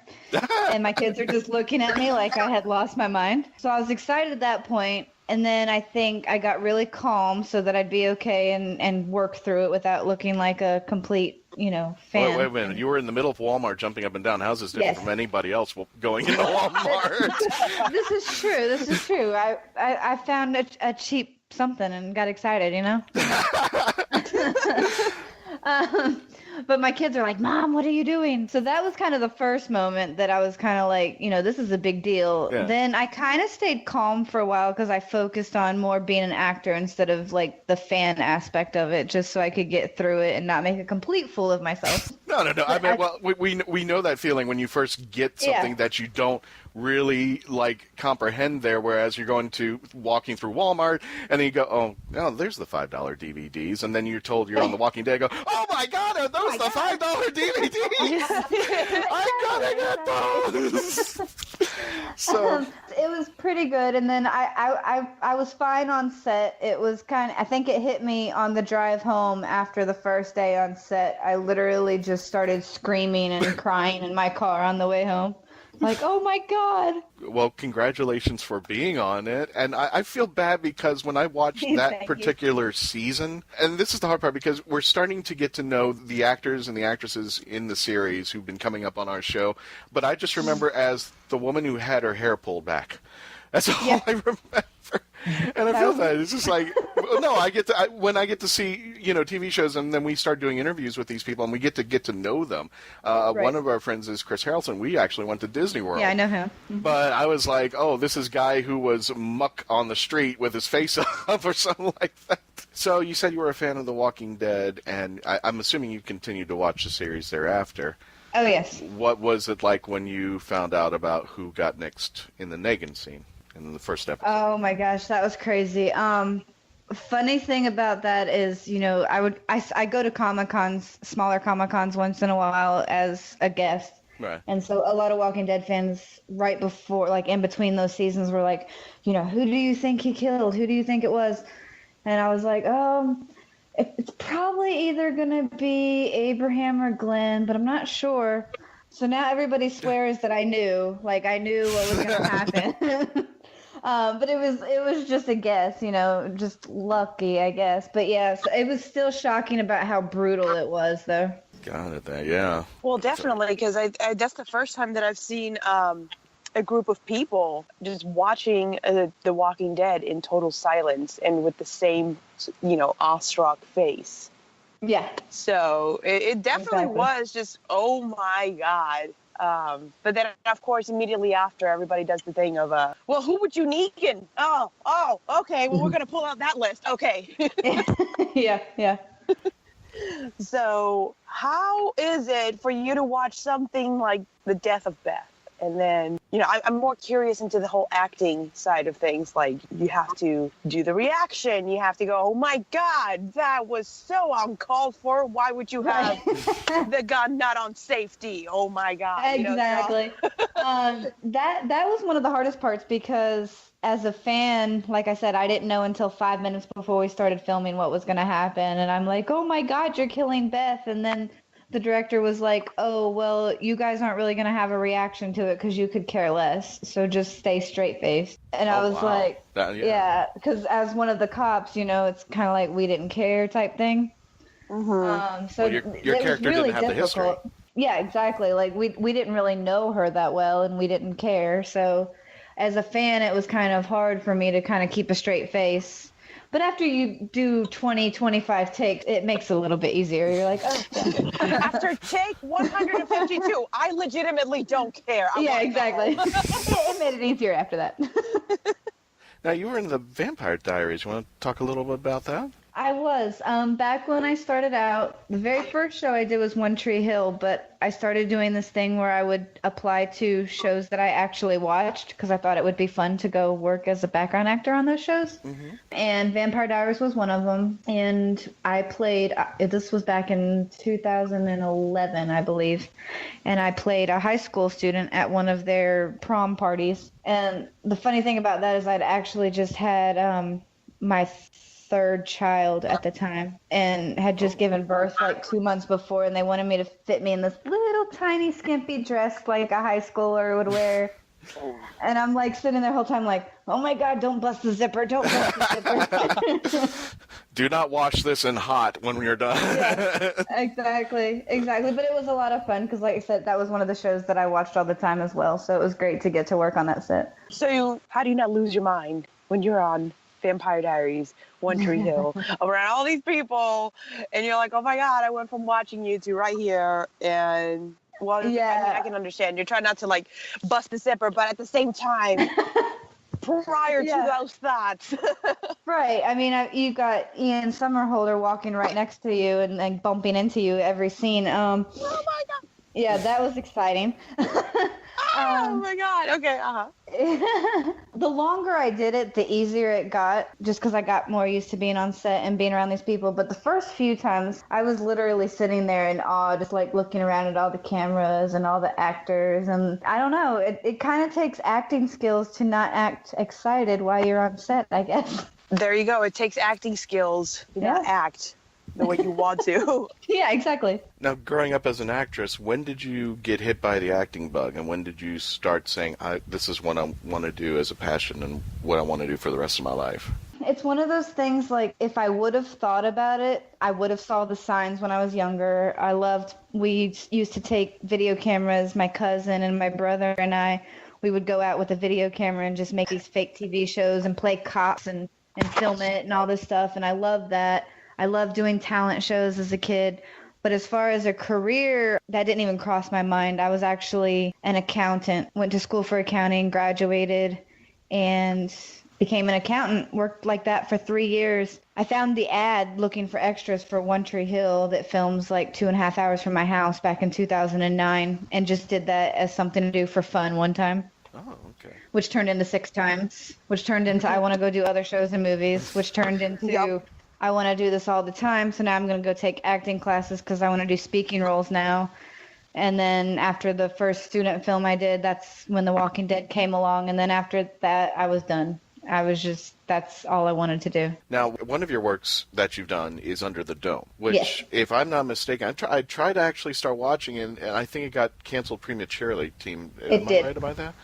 And my kids are just looking at me like I had lost my mind. So I was excited at that point, and then I think I got really calm so that I'd be okay and work through it without looking like a complete, fan. Wait a minute. You were in the middle of Walmart jumping up and down. How's this different from anybody else going into Walmart? This is true. I found a cheap something and got excited, But my kids are like, Mom, what are you doing? So that was kind of the first moment that I was kind of like, this is a big deal. Yeah. Then I kind of stayed calm for a while because I focused on more being an actor instead of like the fan aspect of it, just so I could get through it and not make a complete fool of myself. No. I mean, we know that feeling when you first get something that you don't really comprehend there, whereas you're walking through Walmart and then you go, oh, there's the $5 DVDs, and then you're told you're on The Walking Dead. Go, oh my God, are those the $5 DVDs? I gotta get those. So it was pretty good, and then I was fine on set. It was I think it hit me on the drive home after the first day on set. I literally just started screaming and crying in my car on the way home. Like, oh my God. Well, congratulations for being on it. And I feel bad because when I watched that particular season, and this is the hard part because we're starting to get to know the actors and the actresses in the series who've been coming up on our show, but I just remember as the woman who had her hair pulled back. That's all I remember. And I feel that it's just like, no, when I get to see, TV shows, and then we start doing interviews with these people and we get to know them. One of our friends is Chris Harrelson. We actually went to Disney World. Yeah, I know him. But I was like, oh, this is guy who was muck on the street with his face up or something like that. So you said you were a fan of The Walking Dead, and I'm assuming you continued to watch the series thereafter. Oh, yes. What was it like when you found out about who got next in the Negan scene in the first episode? Oh my gosh, that was crazy. Funny thing about that is, I go to Comic-Cons, smaller Comic-Cons once in a while as a guest. Right. And so a lot of Walking Dead fans right before, like in between those seasons were like, who do you think he killed? Who do you think it was? And I was like, it's probably either going to be Abraham or Glenn, but I'm not sure. So now everybody swears that I knew what was going to happen. But it was just a guess, just lucky, I guess. But yeah, so it was still shocking about how brutal it was, though. Got it there, yeah. Well, definitely, because that's the first time that I've seen a group of people just watching The Walking Dead in total silence and with the same, awestruck face. Yeah. So it definitely was just, oh my God. But then, of course, immediately after, everybody does the thing of, well, who would you Negan? Oh, okay. Well, we're going to pull out that list. Okay. Yeah. So how is it for you to watch something like the death of Beth? And then, I'm more curious into the whole acting side of things. Like, you have to do the reaction. You have to go, oh, my God, that was so uncalled for. Why would you have the gun not on safety? Oh, my God. Exactly. That was one of the hardest parts because as a fan, like I said, I didn't know until 5 minutes before we started filming what was going to happen. And I'm like, oh, my God, you're killing Beth. And then the director was like, oh, well, you guys aren't really going to have a reaction to it because you could care less. So just stay straight-faced. And I was like, yeah, because as one of the cops, it's kind of like we didn't care type thing. Mm-hmm. So your character really didn't have the history. Yeah, exactly. Like we didn't really know her that well and we didn't care. So as a fan, it was kind of hard for me to kind of keep a straight face. But after you do 20, 25 takes, it makes it a little bit easier. You're like, oh. Yeah. After take 152, I legitimately don't care. Yeah, exactly. It made it easier after that. Now, you were in the Vampire Diaries. You want to talk a little bit about that? I was. Back when I started out, the very first show I did was One Tree Hill, but I started doing this thing where I would apply to shows that I actually watched because I thought it would be fun to go work as a background actor on those shows. Mm-hmm. And Vampire Diaries was one of them. And I played, this was back in 2011, I believe, and I played a high school student at one of their prom parties. And the funny thing about that is I'd actually just had my third child at the time and had just given birth like 2 months before, and they wanted me to fit me in this little tiny skimpy dress like a high schooler would wear. And I'm like sitting there the whole time like, oh my God, don't bust the zipper, don't bust the zipper. Do not wash this in hot when we are done. Yeah, exactly. But it was a lot of fun because, like I said, that was one of the shows that I watched all the time as well, so it was great to get to work on that set. So how do you not lose your mind when you're on Vampire Diaries, One Tree Hill, around all these people, and you're like, oh my God, I went from watching you to right here, and well, yeah. I can understand. You're trying not to like bust the zipper, but at the same time, prior to those thoughts. Right. I mean, you got Ian Somerhalder walking right next to you and like bumping into you every scene. Oh my God. Yeah, that was exciting. Oh my God. Okay. The longer I did it, the easier it got, just because I got more used to being on set and being around these people. But the first few times, I was literally sitting there in awe, just like looking around at all the cameras and all the actors. And I don't know, it kind of takes acting skills to not act excited while you're on set, I guess. There you go. It takes acting skills to not act the way you want to. Yeah, exactly. Now, growing up as an actress, when did you get hit by the acting bug, and when did you start saying, this is what I want to do as a passion and what I want to do for the rest of my life? It's one of those things, like, if I would have thought about it, I would have saw the signs when I was younger. We used to take video cameras, my cousin and my brother and I, we would go out with a video camera and just make these fake TV shows and play cops and film it and all this stuff, and I loved that. I loved doing talent shows as a kid. But as far as a career, that didn't even cross my mind. I was actually an accountant, went to school for accounting, graduated, and became an accountant, worked like that for 3 years. I found the ad looking for extras for One Tree Hill that films like 2.5 hours from my house back in 2009, and just did that as something to do for fun one time. Oh, okay. Which turned into 6 times, which turned into I want to go do other shows and movies, which turned into I want to do this all the time, so now I'm going to go take acting classes because I want to do speaking roles now. And then after the first student film I did, that's when The Walking Dead came along, and then after that, I was done. That's all I wanted to do. Now, one of your works that you've done is Under the Dome, which, if I'm not mistaken, I tried to actually start watching it, and I think it got canceled prematurely, Am I right about that?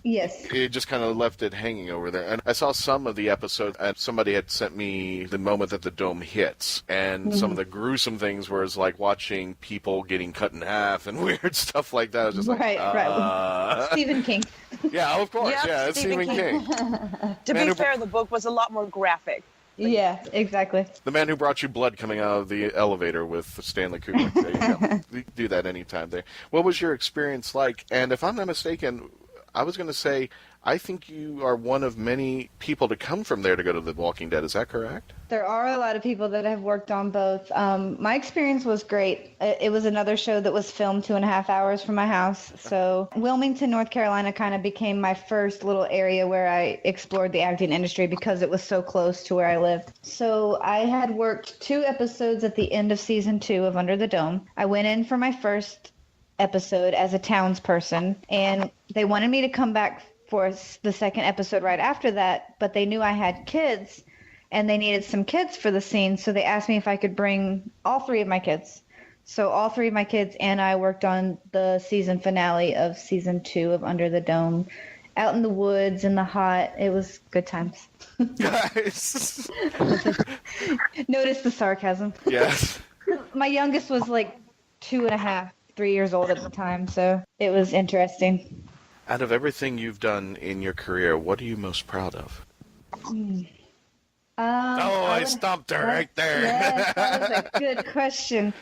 Yes. It just kind of left it hanging over there. And I saw some of the episodes, and somebody had sent me the moment that the dome hits, and some of the gruesome things where it's like watching people getting cut in half and weird stuff like that. I was just right. Stephen King. Yeah, of course. Yeah, it's Stephen King. To be fair, the book was a lot more graphic. Yeah, exactly. The man who brought you blood coming out of the elevator with Stanley Kubrick. There you go. You do that anytime there. What was your experience like? And if I'm not mistaken, I was going to say, I think you are one of many people to come from there to go to The Walking Dead. Is that correct? There are a lot of people that have worked on both. My experience was great. It was another show that was filmed 2.5 hours from my house. So Wilmington, North Carolina kind of became my first little area where I explored the acting industry because it was so close to where I lived. So I had worked 2 episodes at the end of season 2 of Under the Dome. I went in for my first episode as a townsperson, and they wanted me to come back for the second episode right after that, but they knew I had kids and they needed some kids for the scene, so they asked me if I could bring all 3 of my kids. So all 3 of my kids and I worked on the season finale of season 2 of Under the Dome, out in the woods in the hot. It was good times. Guys. Notice the sarcasm. Yes. My youngest was like 2.5, 3 years old at the time, so it was interesting. Out of everything you've done in your career, what are you most proud of? I stumped her right there. Yes, that was a good question.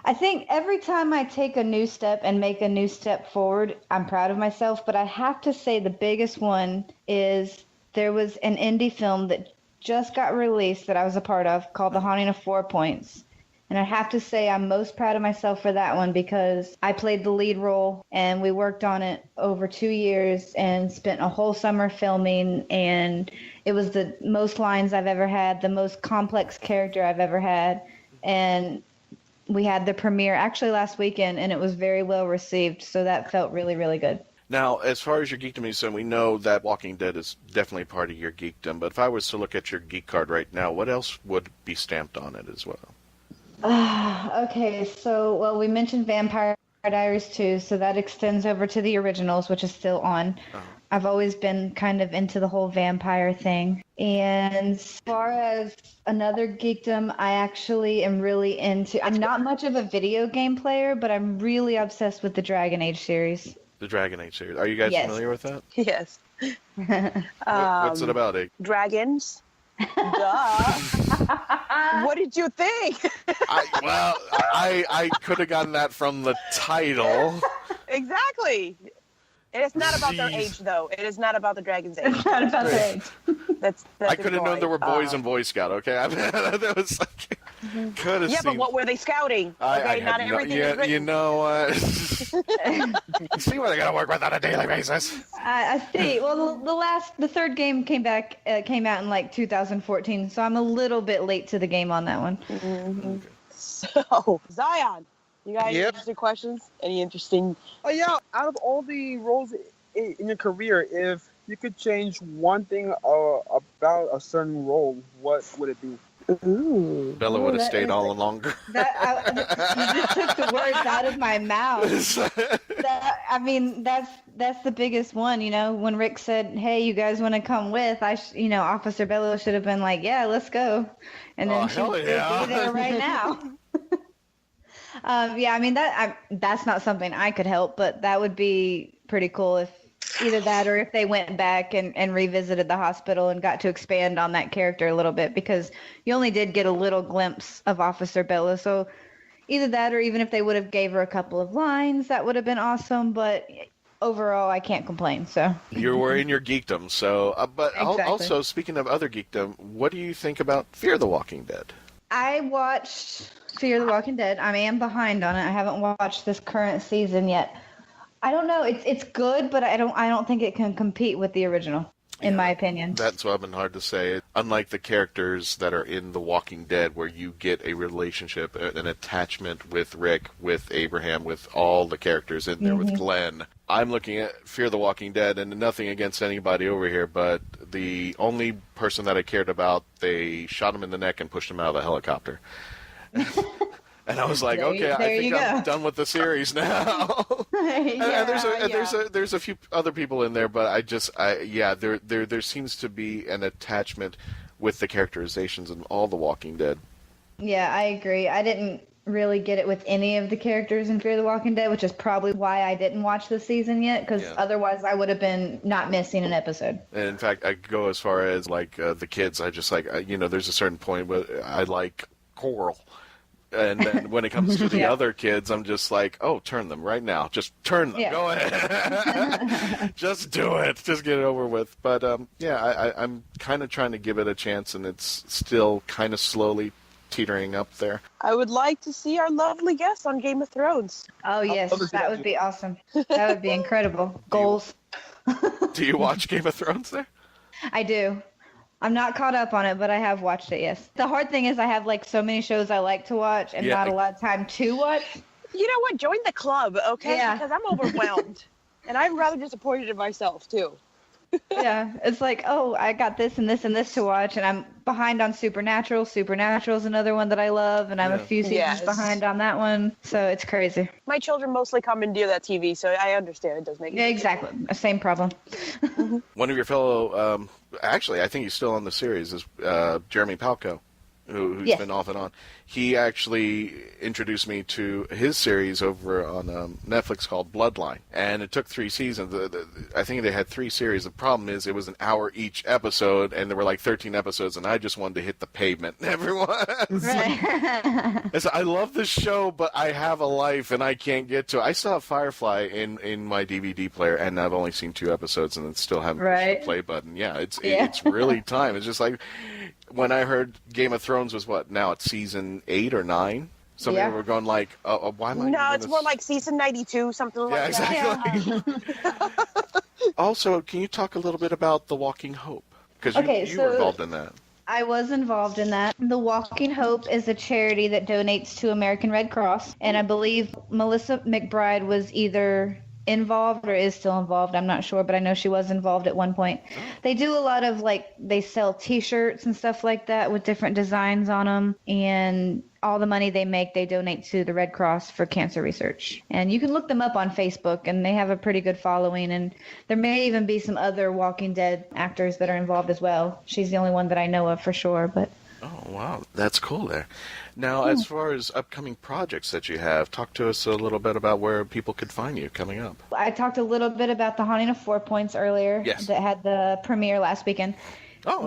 I think every time I take a new step and make a new step forward, I'm proud of myself, but I have to say the biggest one is there was an indie film that just got released that I was a part of called The Haunting of 4 Points. And I have to say I'm most proud of myself for that one because I played the lead role and we worked on it over 2 years and spent a whole summer filming, and it was the most lines I've ever had, the most complex character I've ever had. And we had the premiere actually last weekend and it was very well received. So that felt really, really good. Now, as far as your geekdom is concerned, we know that Walking Dead is definitely part of your geekdom, but if I was to look at your geek card right now, what else would be stamped on it as well? Okay, so, well, we mentioned Vampire Diaries too, so that extends over to the originals, which is still on. I've always been kind of into the whole vampire thing. And as far as another geekdom, I actually am really into, I'm not much of a video game player, but I'm really obsessed with the Dragon Age series. The Dragon Age series. Are you guys familiar with that? Yes. What's it about, Iggy? Dragons. Duh. What did you think? I could have gotten that from the title. Exactly. It is not about their age, though. It is not about the dragon's age. It's not about their age. That's I could have known there were boys in Boy Scout. Okay, I mean, that was like, could have. Yeah, seen... but what were they scouting? Okay, not everything is written. You know what? See what they got to work with on a daily basis. I see. Well, the third game came out in like 2014, so I'm a little bit late to the game on that one. Mm-hmm. So, Zion, you got any interesting questions? Any interesting? Oh yeah. Out of all the roles in your career, if you could change one thing about a certain role, what would it be? Ooh. Bella would have stayed all longer. You just took the words out of my mouth. That's the biggest one. You know, when Rick said, "Hey, you guys want to come with?" Officer Bello should have been like, "Yeah, let's go," and then she would be there right now. That's not something I could help, but that would be pretty cool if either that or if they went back and revisited the hospital and got to expand on that character a little bit, because you only did get a little glimpse of Officer Bello. So either that or even if they would have gave her a couple of lines, that would have been awesome. But overall, I can't complain. So you were in your geekdom. So, but Exactly. Also speaking of other geekdom, what do you think about Fear the Walking Dead? I watched Fear the Walking Dead. I am behind on it. I haven't watched this current season yet. I don't know. It's good, but I don't think it can compete with the original, in my opinion. That's what I've been hard to say. Unlike the characters that are in The Walking Dead, where you get a relationship, an attachment with Rick, with Abraham, with all the characters in there, with Glenn. I'm looking at Fear the Walking Dead, and nothing against anybody over here, but the only person that I cared about, they shot him in the neck and pushed him out of the helicopter. And I was like, I think I'm done with the series now. There's a few other people in there, but there seems to be an attachment with the characterizations in all The Walking Dead. Yeah, I agree. I didn't really get it with any of the characters in Fear the Walking Dead, which is probably why I didn't watch the season yet, because otherwise I would have been not missing an episode. And in fact, I go as far as like the kids. I just like there's a certain point where I like Coral. And then when it comes to the other kids, I'm just like, oh, turn them right now. Just turn them. Go ahead. Just do it. Just get it over with. But, I'm kind of trying to give it a chance, and it's still kind of slowly teetering up there. I would like to see our lovely guest on Game of Thrones. Oh, yes. That would be awesome. That would be incredible. Goals. Do you watch Game of Thrones there? I do. I'm not caught up on it, but I have watched it, yes. The hard thing is I have like so many shows I like to watch and not a lot of time to watch. You know what? Join the club, okay? Yeah. Because I'm overwhelmed. And I'm rather disappointed in myself, too. Yeah, it's like, oh, I got this and this and this to watch, and I'm behind on Supernatural. Supernatural's another one that I love, and I'm a few seasons behind on that one, so it's crazy. My children mostly commandeer that TV, so I understand it does make sense. Exactly. Same problem. One of your fellow, actually, I think he's still on the series, is Jeremy Palco, who's been off and on. He actually introduced me to his series over on Netflix called Bloodline, and it took 3 seasons. I think they had 3 series. The problem is it was an hour each episode, and there were like 13 episodes, and I just wanted to hit the pavement. Everyone, I love this show, but I have a life, and I can't get to it. I still have Firefly in my DVD player, and I've only seen 2 episodes, and still haven't pushed the play button. It's really time. It's just like when I heard Game of Thrones was now it's season 8 or 9. Some people were going like, why am I? No, it's more like season 92, something like that. Exactly. Also, can you talk a little bit about The Walking Hope? Because you were involved in that. I was involved in that. The Walking Hope is a charity that donates to American Red Cross, and I believe Melissa McBride was either involved or is still involved. I'm not sure, but I know she was involved at one point. They do a lot of they sell t-shirts and stuff like that with different designs on them, and all the money they make they donate to the Red Cross for cancer research. And you can look them up on Facebook, and they have a pretty good following, and there may even be some other Walking Dead actors that are involved as well. She's the only one that I know of for sure, but oh wow, that's cool there. Now, as far as upcoming projects that you have, talk to us a little bit about where people could find you coming up. I talked a little bit about The Haunting of 4 Points earlier. Yes. That had the premiere last weekend. Oh, okay.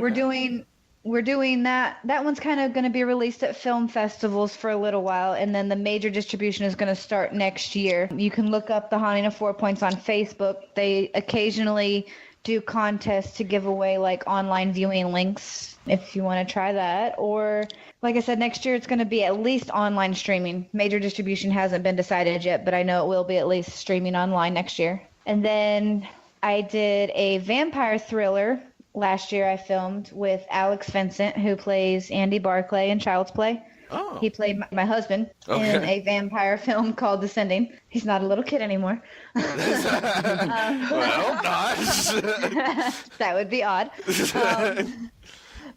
We're doing that. That one's kind of going to be released at film festivals for a little while, and then the major distribution is going to start next year. You can look up The Haunting of 4 Points on Facebook. They occasionally do contests to give away online viewing links if you want to try that. Or like I said, next year it's going to be at least online streaming. Major distribution hasn't been decided yet, but I know it will be at least streaming online next year. And then I did a vampire thriller last year. I filmed with Alex Vincent, who plays Andy Barclay in Child's Play. Oh. He played my husband in a vampire film called Descending. He's not a little kid anymore. Well, nice. That would be odd.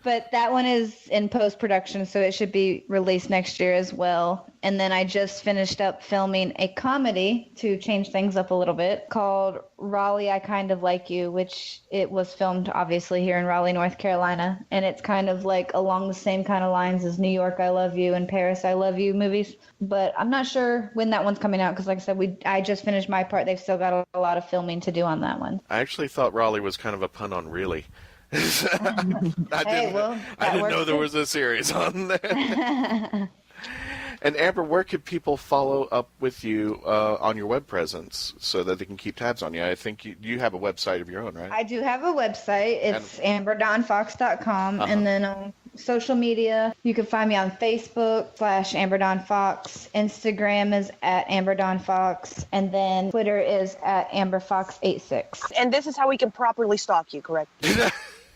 But that one is in post-production, so it should be released next year as well. And then I just finished up filming a comedy to change things up a little bit called Raleigh, I Kind of Like You, which it was filmed obviously here in Raleigh, North Carolina. And it's kind of along the same kind of lines as New York, I Love You, and Paris, I Love You movies. But I'm not sure when that one's coming out because, like I said, I just finished my part. They've still got a lot of filming to do on that one. I actually thought Raleigh was kind of a pun on really. I didn't know there was a series on there. And Amber, where could people follow up with you on your web presence so that they can keep tabs on you? I think you have a website of your own, right? I do have a website. It's amberdonfox.com. And then on social media, you can find me on Facebook /AmberDonFox. Instagram is @AmberDonFox. And then Twitter is @AmberFox86. And this is how we can properly stalk you, correct?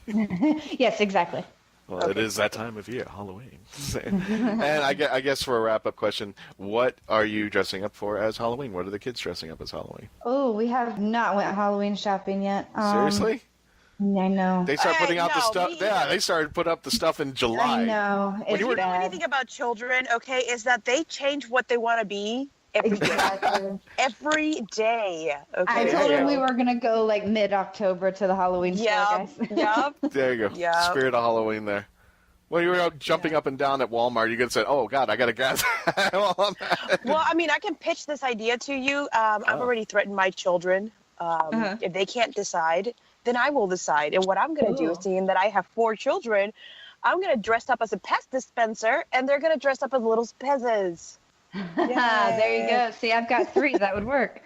Yes, exactly. Well, It is that time of year, Halloween. And I guess for a wrap-up question, what are you dressing up for as Halloween? What are the kids dressing up as Halloween? Oh, we have not went Halloween shopping yet. Seriously? I know. They start putting out the stuff. Yeah, they started putting up the stuff in July. I know. If you know anything about children, okay, is that they change what they want to be every day. Every day. Okay. I told him we were going to go mid-October to the Halloween store, guys. Yep. There you go. Yep. Spirit of Halloween there. When you were out jumping up and down at Walmart, you could say, oh, God, I got to gas. Well, I mean, I can pitch this idea to you. I've already threatened my children. If they can't decide, then I will decide. And what I'm going to do is, seeing that I have 4 children, I'm going to dress up as a pest dispenser, and they're going to dress up as little pezzes. There you go. See, I've got 3. That would work.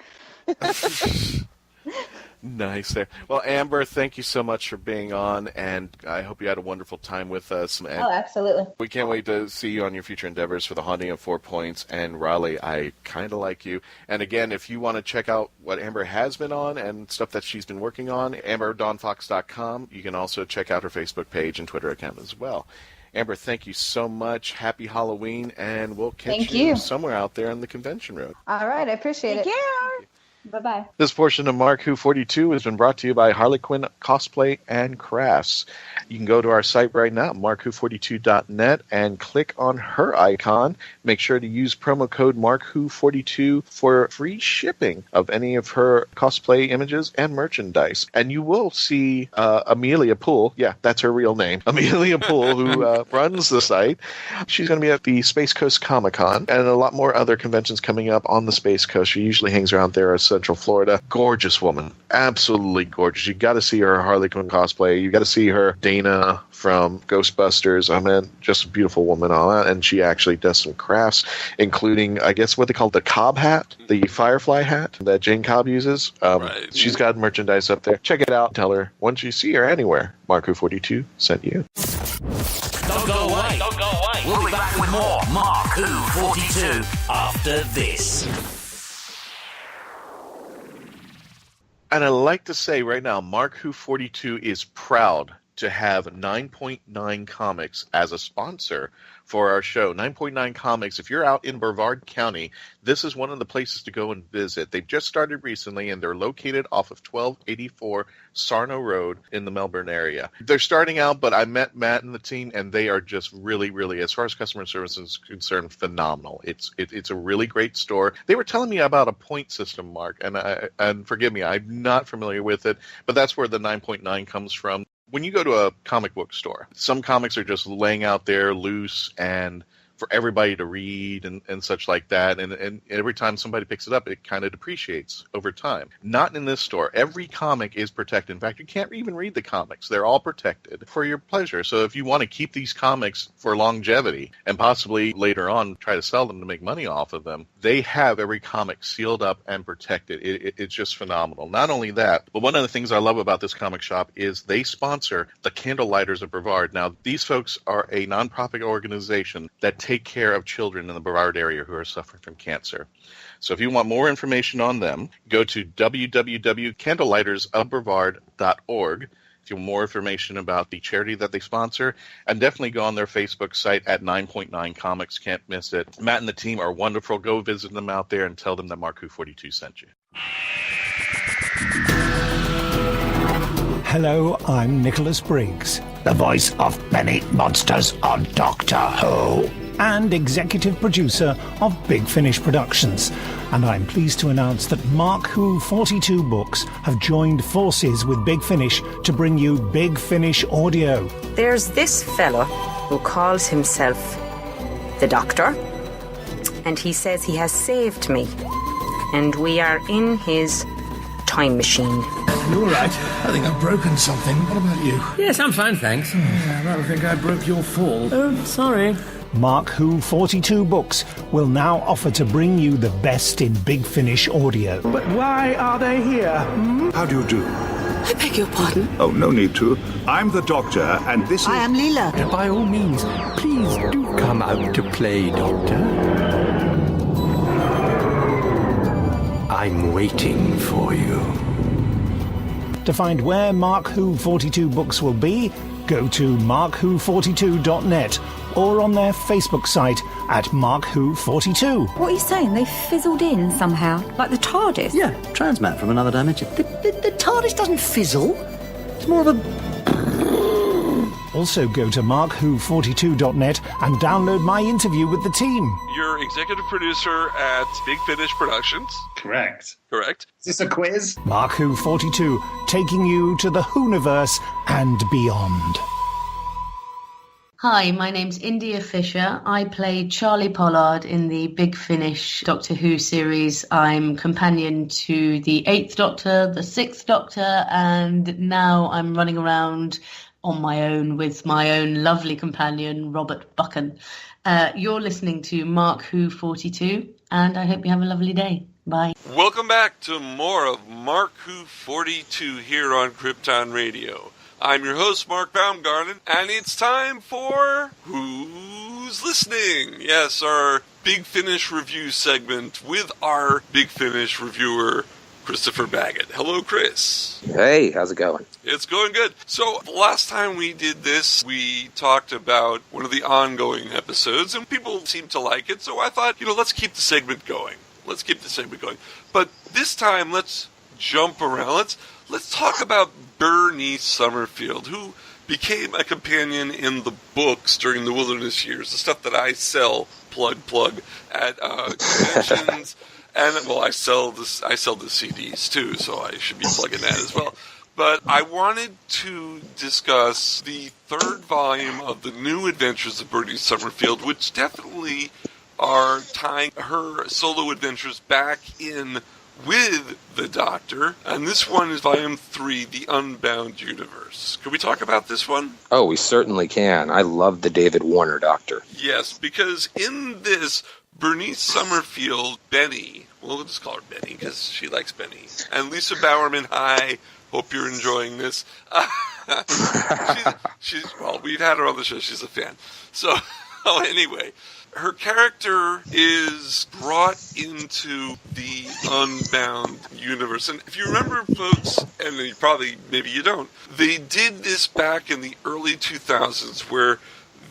Nice there. Well, Amber, thank you so much for being on, and I hope you had a wonderful time with us. And absolutely. We can't wait to see you on your future endeavors for The Haunting of 4 Points and Raleigh. I kind of like you. And again, if you want to check out what Amber has been on and stuff that she's been working on, AmberDawnFox.com. You can also check out her Facebook page and Twitter account as well. Amber, thank you so much. Happy Halloween, and we'll catch you somewhere out there on the convention road. All right, I appreciate it. Take care. Bye-bye. This portion of Mark Who 42 has been brought to you by Harley Quinn Cosplay and Crafts. You can go to our site right now, markwho42.net, and click on her icon. Make sure to use promo code MarkWho42 for free shipping of any of her cosplay images and merchandise. And you will see Amelia Poole, yeah, that's her real name, Amelia Poole, who runs the site. She's going to be at the Space Coast Comic-Con and a lot more other conventions coming up on the Space Coast. She usually hangs around there as Central Florida. Gorgeous woman. Absolutely gorgeous. You got to see her Harley Quinn cosplay. You got to see her Dana from Ghostbusters. I mean, just a beautiful woman on that. And she actually does some crafts, including, I guess, what they call the Cobb hat, the Firefly hat that Jane Cobb uses. Right. She's got merchandise up there. Check it out. Tell her once you see her anywhere, Mark Who 42 sent you. Don't go away. Don't go away. We'll be back with more Mark Who 42 after this. And I'd like to say right now, Mark Who 42 is proud to have 9.9 Comics as a sponsor for our show. 9.9 Comics, if you're out in Brevard County, this is one of the places to go and visit. They've just started recently, and they're located off of 1284 Sarno Road in the Melbourne area. They're starting out, but I met Matt and the team, and they are just really, really, as far as customer service is concerned, phenomenal. It's a really great store. They were telling me about a point system, Mark, and forgive me, I'm not familiar with it, but that's where the 9.9 comes from. When you go to a comic book store, some comics are just laying out there loose and for everybody to read and such like that. And every time somebody picks it up, it kind of depreciates over time. Not in this store. Every comic is protected. In fact, you can't even read the comics. They're all protected for your pleasure. So if you want to keep these comics for longevity and possibly later on try to sell them to make money off of them, they have every comic sealed up and protected. It's just phenomenal. Not only that, but one of the things I love about this comic shop is they sponsor the Candlelighters of Brevard. Now, these folks are a nonprofit organization that take care of children in the Brevard area who are suffering from cancer. So if you want more information on them, go to www.candlelightersofbrevard.org. If you want more information about the charity that they sponsor, and definitely go on their Facebook site at 9.9 Comics. Can't miss it. Matt and the team are wonderful. Go visit them out there and tell them that Mark Who 42 sent you. Hello, I'm Nicholas Briggs, the voice of many monsters on Doctor Who, and executive producer of Big Finish Productions. And I'm pleased to announce that Mark Who 42 Books have joined forces with Big Finish to bring you Big Finish Audio. There's this fella who calls himself the Doctor, and he says he has saved me, and we are in his time machine. You're right. I think I've broken something. What about you? Yes, I'm fine, thanks. I rather think I broke your fall. Oh, sorry. Mark Who 42 Books will now offer to bring you the best in Big Finish audio. But why are they here? How do you do? I beg your pardon? Oh, no need to. I'm the Doctor, and this is... I am Leela. By all means, please do come out to play, Doctor. I'm waiting for you. To find where Mark Who 42 Books will be, go to markwho42.net or on their Facebook site at Mark Who 42. What are you saying? They fizzled in somehow? Like the TARDIS? Yeah, transmat from another dimension. The TARDIS doesn't fizzle. It's more of a... Also go to markwho42.net and download my interview with the team. You're executive producer at Big Finish Productions. Correct. Correct. Is this a quiz? Mark Who 42, taking you to the Whoniverse and beyond. Hi, my name's India Fisher. I played Charlie Pollard in the Big Finish Doctor Who series. I'm companion to the 8th Doctor, the 6th Doctor, and now I'm running around on my own with my own lovely companion, Robert Buchan. You're listening to Mark Who 42, and I hope you have a lovely day. Bye. Welcome back to more of Mark Who 42 here on Krypton Radio. I'm your host, Mark Baumgarten, and it's time for Who's Listening? Yes, our Big Finish review segment with our Big Finish reviewer, Christopher Baggott. Hello, Chris. Hey, how's it going? It's going good. So, the last time we did this, we talked about one of the ongoing episodes, and people seemed to like it, so I thought, let's keep the segment going. But this time, let's jump around. Let's talk about Bernice Summerfield, who became a companion in the books during the Wilderness Years, the stuff that I sell, plug, at conventions. And, I sell the CDs, too, so I should be plugging that as well. But I wanted to discuss the third volume of the new Adventures of Bernice Summerfield, which definitely are tying her solo adventures back in with the Doctor. And this one is Volume 3, The Unbound Universe. Can we talk about this one? Oh, we certainly can. I love the David Warner Doctor. Yes, because in this, Bernice Summerfield, Benny, we'll just call her Benny because she likes Benny, and Lisa Bowerman, hi, hope you're enjoying this. We've had her on the show, she's a fan. So, anyway, her character is brought into the Unbound Universe. And if you remember, folks, and maybe you don't, they did this back in the early 2000s where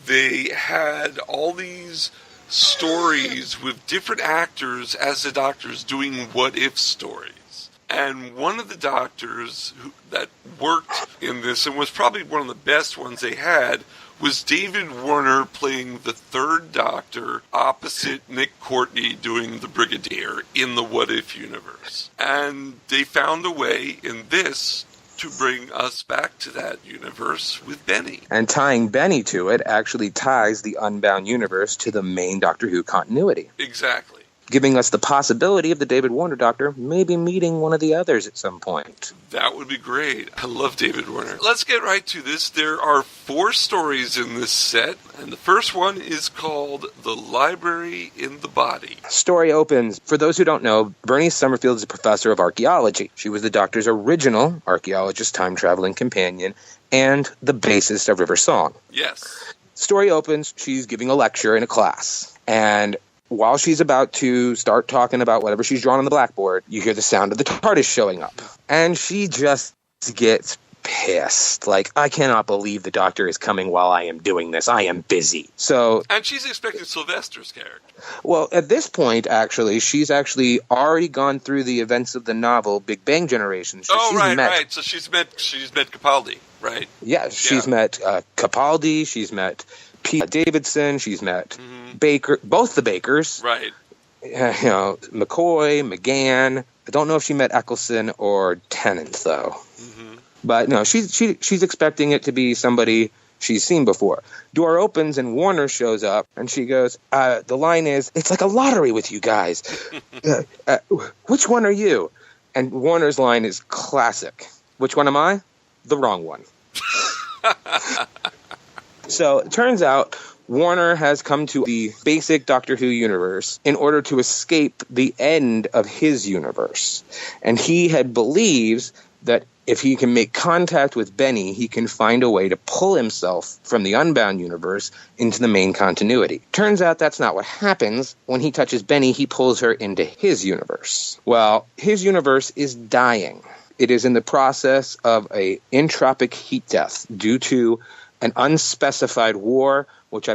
they had all these stories with different actors as the Doctors doing what-if stories. And one of the Doctors that worked in this, and was probably one of the best ones they had, was David Warner playing the third Doctor opposite Nick Courtney doing the Brigadier in the What If universe. And they found a way in this to bring us back to that universe with Benny. And tying Benny to it actually ties the Unbound Universe to the main Doctor Who continuity. Exactly. Giving us the possibility of the David Warner Doctor maybe meeting one of the others at some point. That would be great. I love David Warner. Let's get right to this. There are 4 stories in this set, and the first one is called The Library in the Body. Story opens. For those who don't know, Bernice Summerfield is a professor of archaeology. She was the Doctor's original archaeologist, time-traveling companion, and the bassist of River Song. Yes. Story opens. She's giving a lecture in a class, and while she's about to start talking about whatever she's drawn on the blackboard, you hear the sound of the TARDIS showing up. And she just gets pissed. Like, I cannot believe the Doctor is coming while I am doing this. I am busy. And she's expecting Sylvester's character. Well, at this point, actually, she's actually already gone through the events of the novel Big Bang Generation. So right. So she's met Capaldi, right? Yeah, she's met Capaldi. She's met Pete Davidson, she's met Baker, both the Bakers. Right. McCoy, McGann. I don't know if she met Eccleston or Tennant, though. Mm-hmm. But no, she's expecting it to be somebody she's seen before. Door opens and Warner shows up, and she goes, the line is, "It's like a lottery with you guys. Which one are you?" And Warner's line is classic. "Which one am I? The wrong one." So it turns out Warner has come to the basic Doctor Who universe in order to escape the end of his universe. And he believes that if he can make contact with Benny, he can find a way to pull himself from the Unbound universe into the main continuity. Turns out that's not what happens. When he touches Benny, he pulls her into his universe. Well, his universe is dying. It is in the process of an entropic heat death due to an unspecified war, which I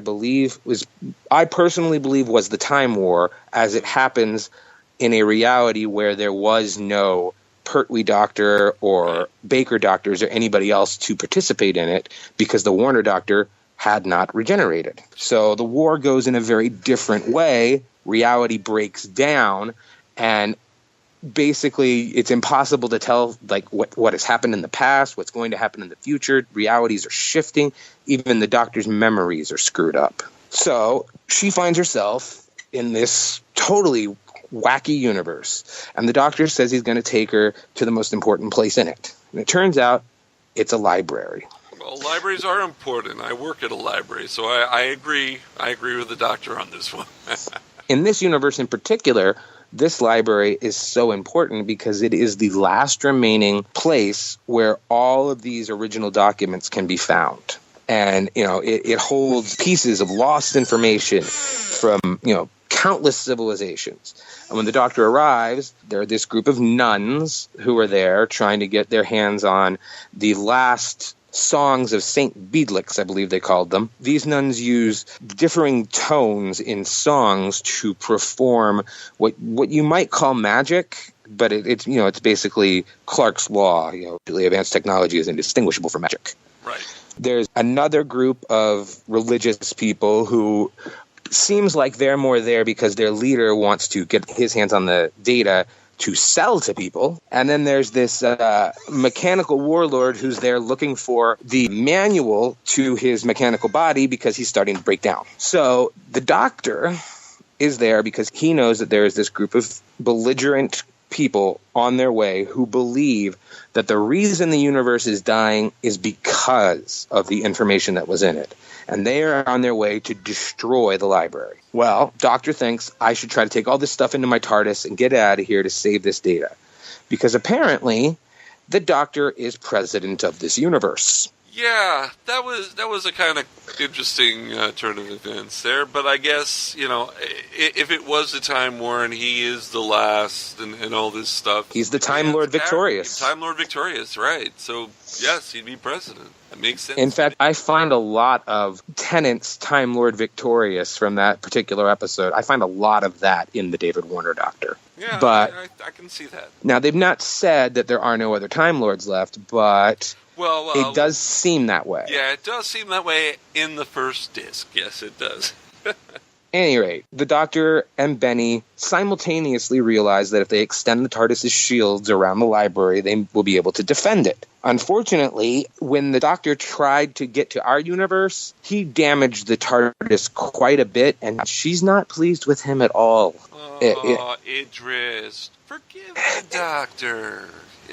personally believe was the Time War, as it happens in a reality where there was no Pertwee Doctor or Baker Doctors or anybody else to participate in it because the Warner Doctor had not regenerated. So the war goes in a very different way. Reality breaks down, and basically it's impossible to tell like what has happened in the past, what's going to happen in the future. Realities are shifting. Even the Doctor's memories are screwed up. So she finds herself in this totally wacky universe, and the Doctor says he's going to take her to the most important place in it. And it turns out it's a library. Well, libraries are important. I work at a library, so I agree. I agree with the Doctor on this one. In this universe in particular, this library is so important because it is the last remaining place where all of these original documents can be found. And, it holds pieces of lost information from, countless civilizations. And when the Doctor arrives, there are this group of nuns who are there trying to get their hands on the last songs of Saint Beadlix, I believe they called them. These nuns use differing tones in songs to perform what you might call magic, but it's basically Clark's law. Advanced technology is indistinguishable from magic. Right. There's another group of religious people who seems like they're more there because their leader wants to get his hands on the data to sell to people. And then there's this mechanical warlord who's there looking for the manual to his mechanical body because he's starting to break down. So the Doctor is there because he knows that there is this group of belligerent people on their way who believe that the reason the universe is dying is because of the information that was in it. And they are on their way to destroy the library. Well, Doctor thinks I should try to take all this stuff into my TARDIS and get out of here to save this data. Because apparently, the Doctor is president of this universe. Yeah, that was a kind of interesting turn of events there. But I guess, if it was the Time War and he is the last and all this stuff. He's the Time Lord Victorious. Time Lord Victorious, right. So, yes, he'd be president. That makes sense. In fact, I find a lot of Tennant's Time Lord Victorious from that particular episode. I find a lot of that in the David Warner Doctor. Yeah, but I can see that. Now, they've not said that there are no other Time Lords left, but well, it does seem that way. Yeah, it does seem that way in the first disc. Yes, it does. At any rate, the Doctor and Benny simultaneously realize that if they extend the TARDIS's shields around the library, they will be able to defend it. Unfortunately, when the Doctor tried to get to our universe, he damaged the TARDIS quite a bit, and she's not pleased with him at all. Oh, Idris, forgive the Doctor.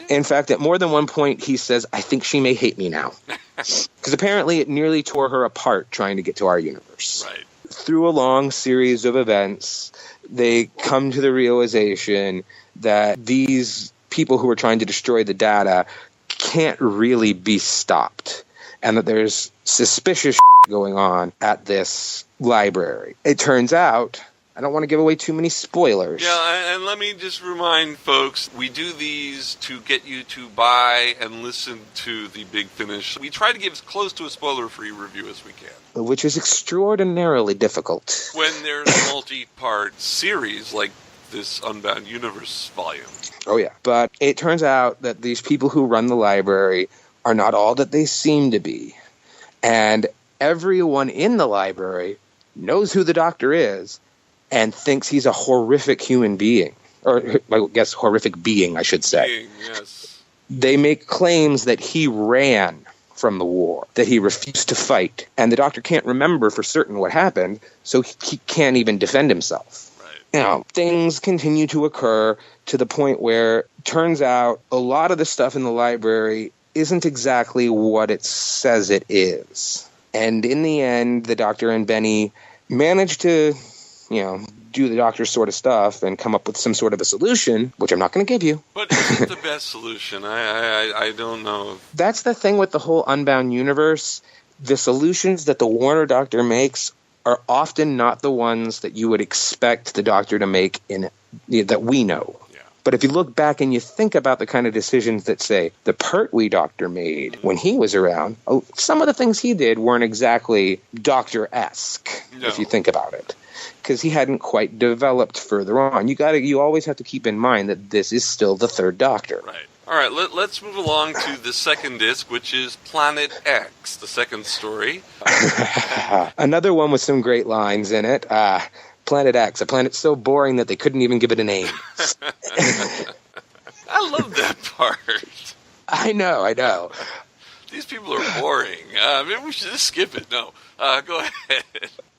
In fact, at more than one point, he says, I think she may hate me now. Because apparently it nearly tore her apart trying to get to our universe. Right. Through a long series of events, they come to the realization that these people who are trying to destroy the data can't really be stopped, and that there's suspicious going on at this library. It turns out, I don't want to give away too many spoilers. Yeah, and let me just remind folks, we do these to get you to buy and listen to the Big Finish. We try to give as close to a spoiler-free review as we can. Which is extraordinarily difficult. When there's a multi-part series like this Unbound Universe volume. Oh, yeah. But it turns out that these people who run the library are not all that they seem to be. And everyone in the library knows who the Doctor is and thinks he's a horrific human being. Or, I guess, horrific being, I should say. Being, yes. They make claims that he ran from the war, that he refused to fight. And the Doctor can't remember for certain what happened, so he can't even defend himself. Now, things continue to occur to the point where it turns out a lot of the stuff in the library isn't exactly what it says it is. And in the end, the Doctor and Benny manage to, do the Doctor's sort of stuff and come up with some sort of a solution, which I'm not going to give you. But is it the best solution? I don't know. That's the thing with the whole Unbound Universe. The solutions that the Warner Doctor makes are often not the ones that you would expect the Doctor to make that we know. Yeah. But if you look back and you think about the kind of decisions that, say, the Pertwee Doctor made when he was around, some of the things he did weren't exactly Doctor-esque, if you think about it, because he hadn't quite developed further on. You always have to keep in mind that this is still the third Doctor. Right. All right, let's move along to the second disc, which is Planet X, the second story. Another one with some great lines in it. Planet X, a planet so boring that they couldn't even give it a name. I love that part. I know. These people are boring. Maybe we should just skip it. No, go ahead.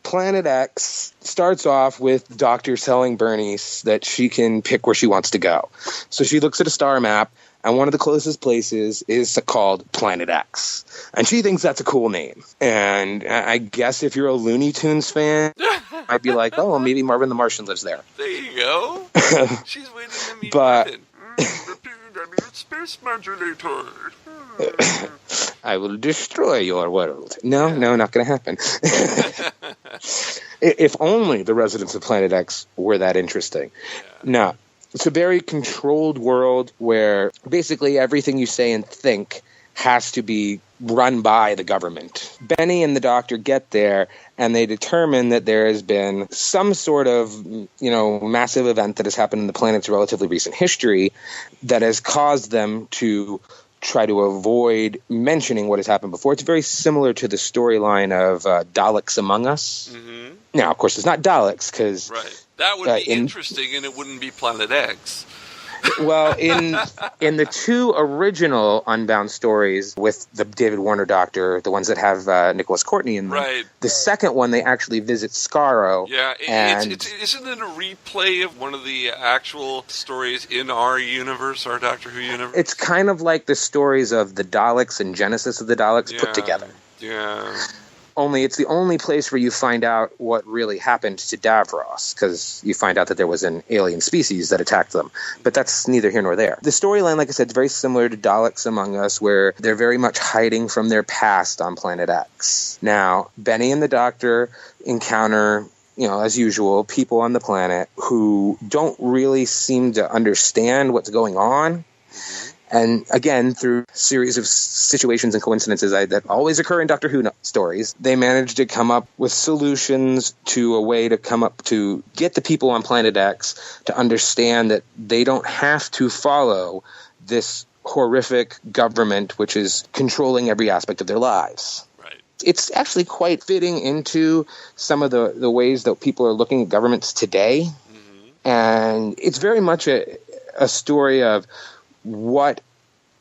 Planet X starts off with the Doctor telling Bernice that she can pick where she wants to go. So she looks at a star map And one of the closest places is called Planet X. And she thinks that's a cool name. And I guess if you're a Looney Tunes fan, I'd be like, oh, well, maybe Marvin the Martian lives there. There you go. She's waiting to meet But Marvin. Space modulator. I will destroy your world. No, not going to happen. If only the residents of Planet X were that interesting. No, it's a very controlled world where basically everything you say and think has to be run by the government. Benny and the Doctor get there, and they determine that there has been some sort of, massive event that has happened in the planet's relatively recent history that has caused them to try to avoid mentioning what has happened before. It's very similar to the storyline of Daleks Among Us. Mm-hmm. Now, of course, it's not Daleks because... Right. That would be interesting, and it wouldn't be Planet X. Well, in the two original Unbound stories with the David Warner Doctor, the ones that have Nicholas Courtney in them, right. The second one they actually visit Skaro. Yeah, isn't it a replay of one of the actual stories in our universe, our Doctor Who universe? It's kind of like the stories of the Daleks and Genesis of the Daleks put together. Yeah. Only it's the only place where you find out what really happened to Davros, because you find out that there was an alien species that attacked them. But that's neither here nor there. The storyline, like I said, is very similar to Daleks Among Us, where they're very much hiding from their past on Planet X. Now, Benny and the Doctor encounter, as usual, people on the planet who don't really seem to understand what's going on. And again, through a series of situations and coincidences that always occur in Doctor Who stories, they managed to come up with solutions to a way to come up to get the people on Planet X to understand that they don't have to follow this horrific government which is controlling every aspect of their lives. Right. It's actually quite fitting into some of the ways that people are looking at governments today. Mm-hmm. And it's very much a story of what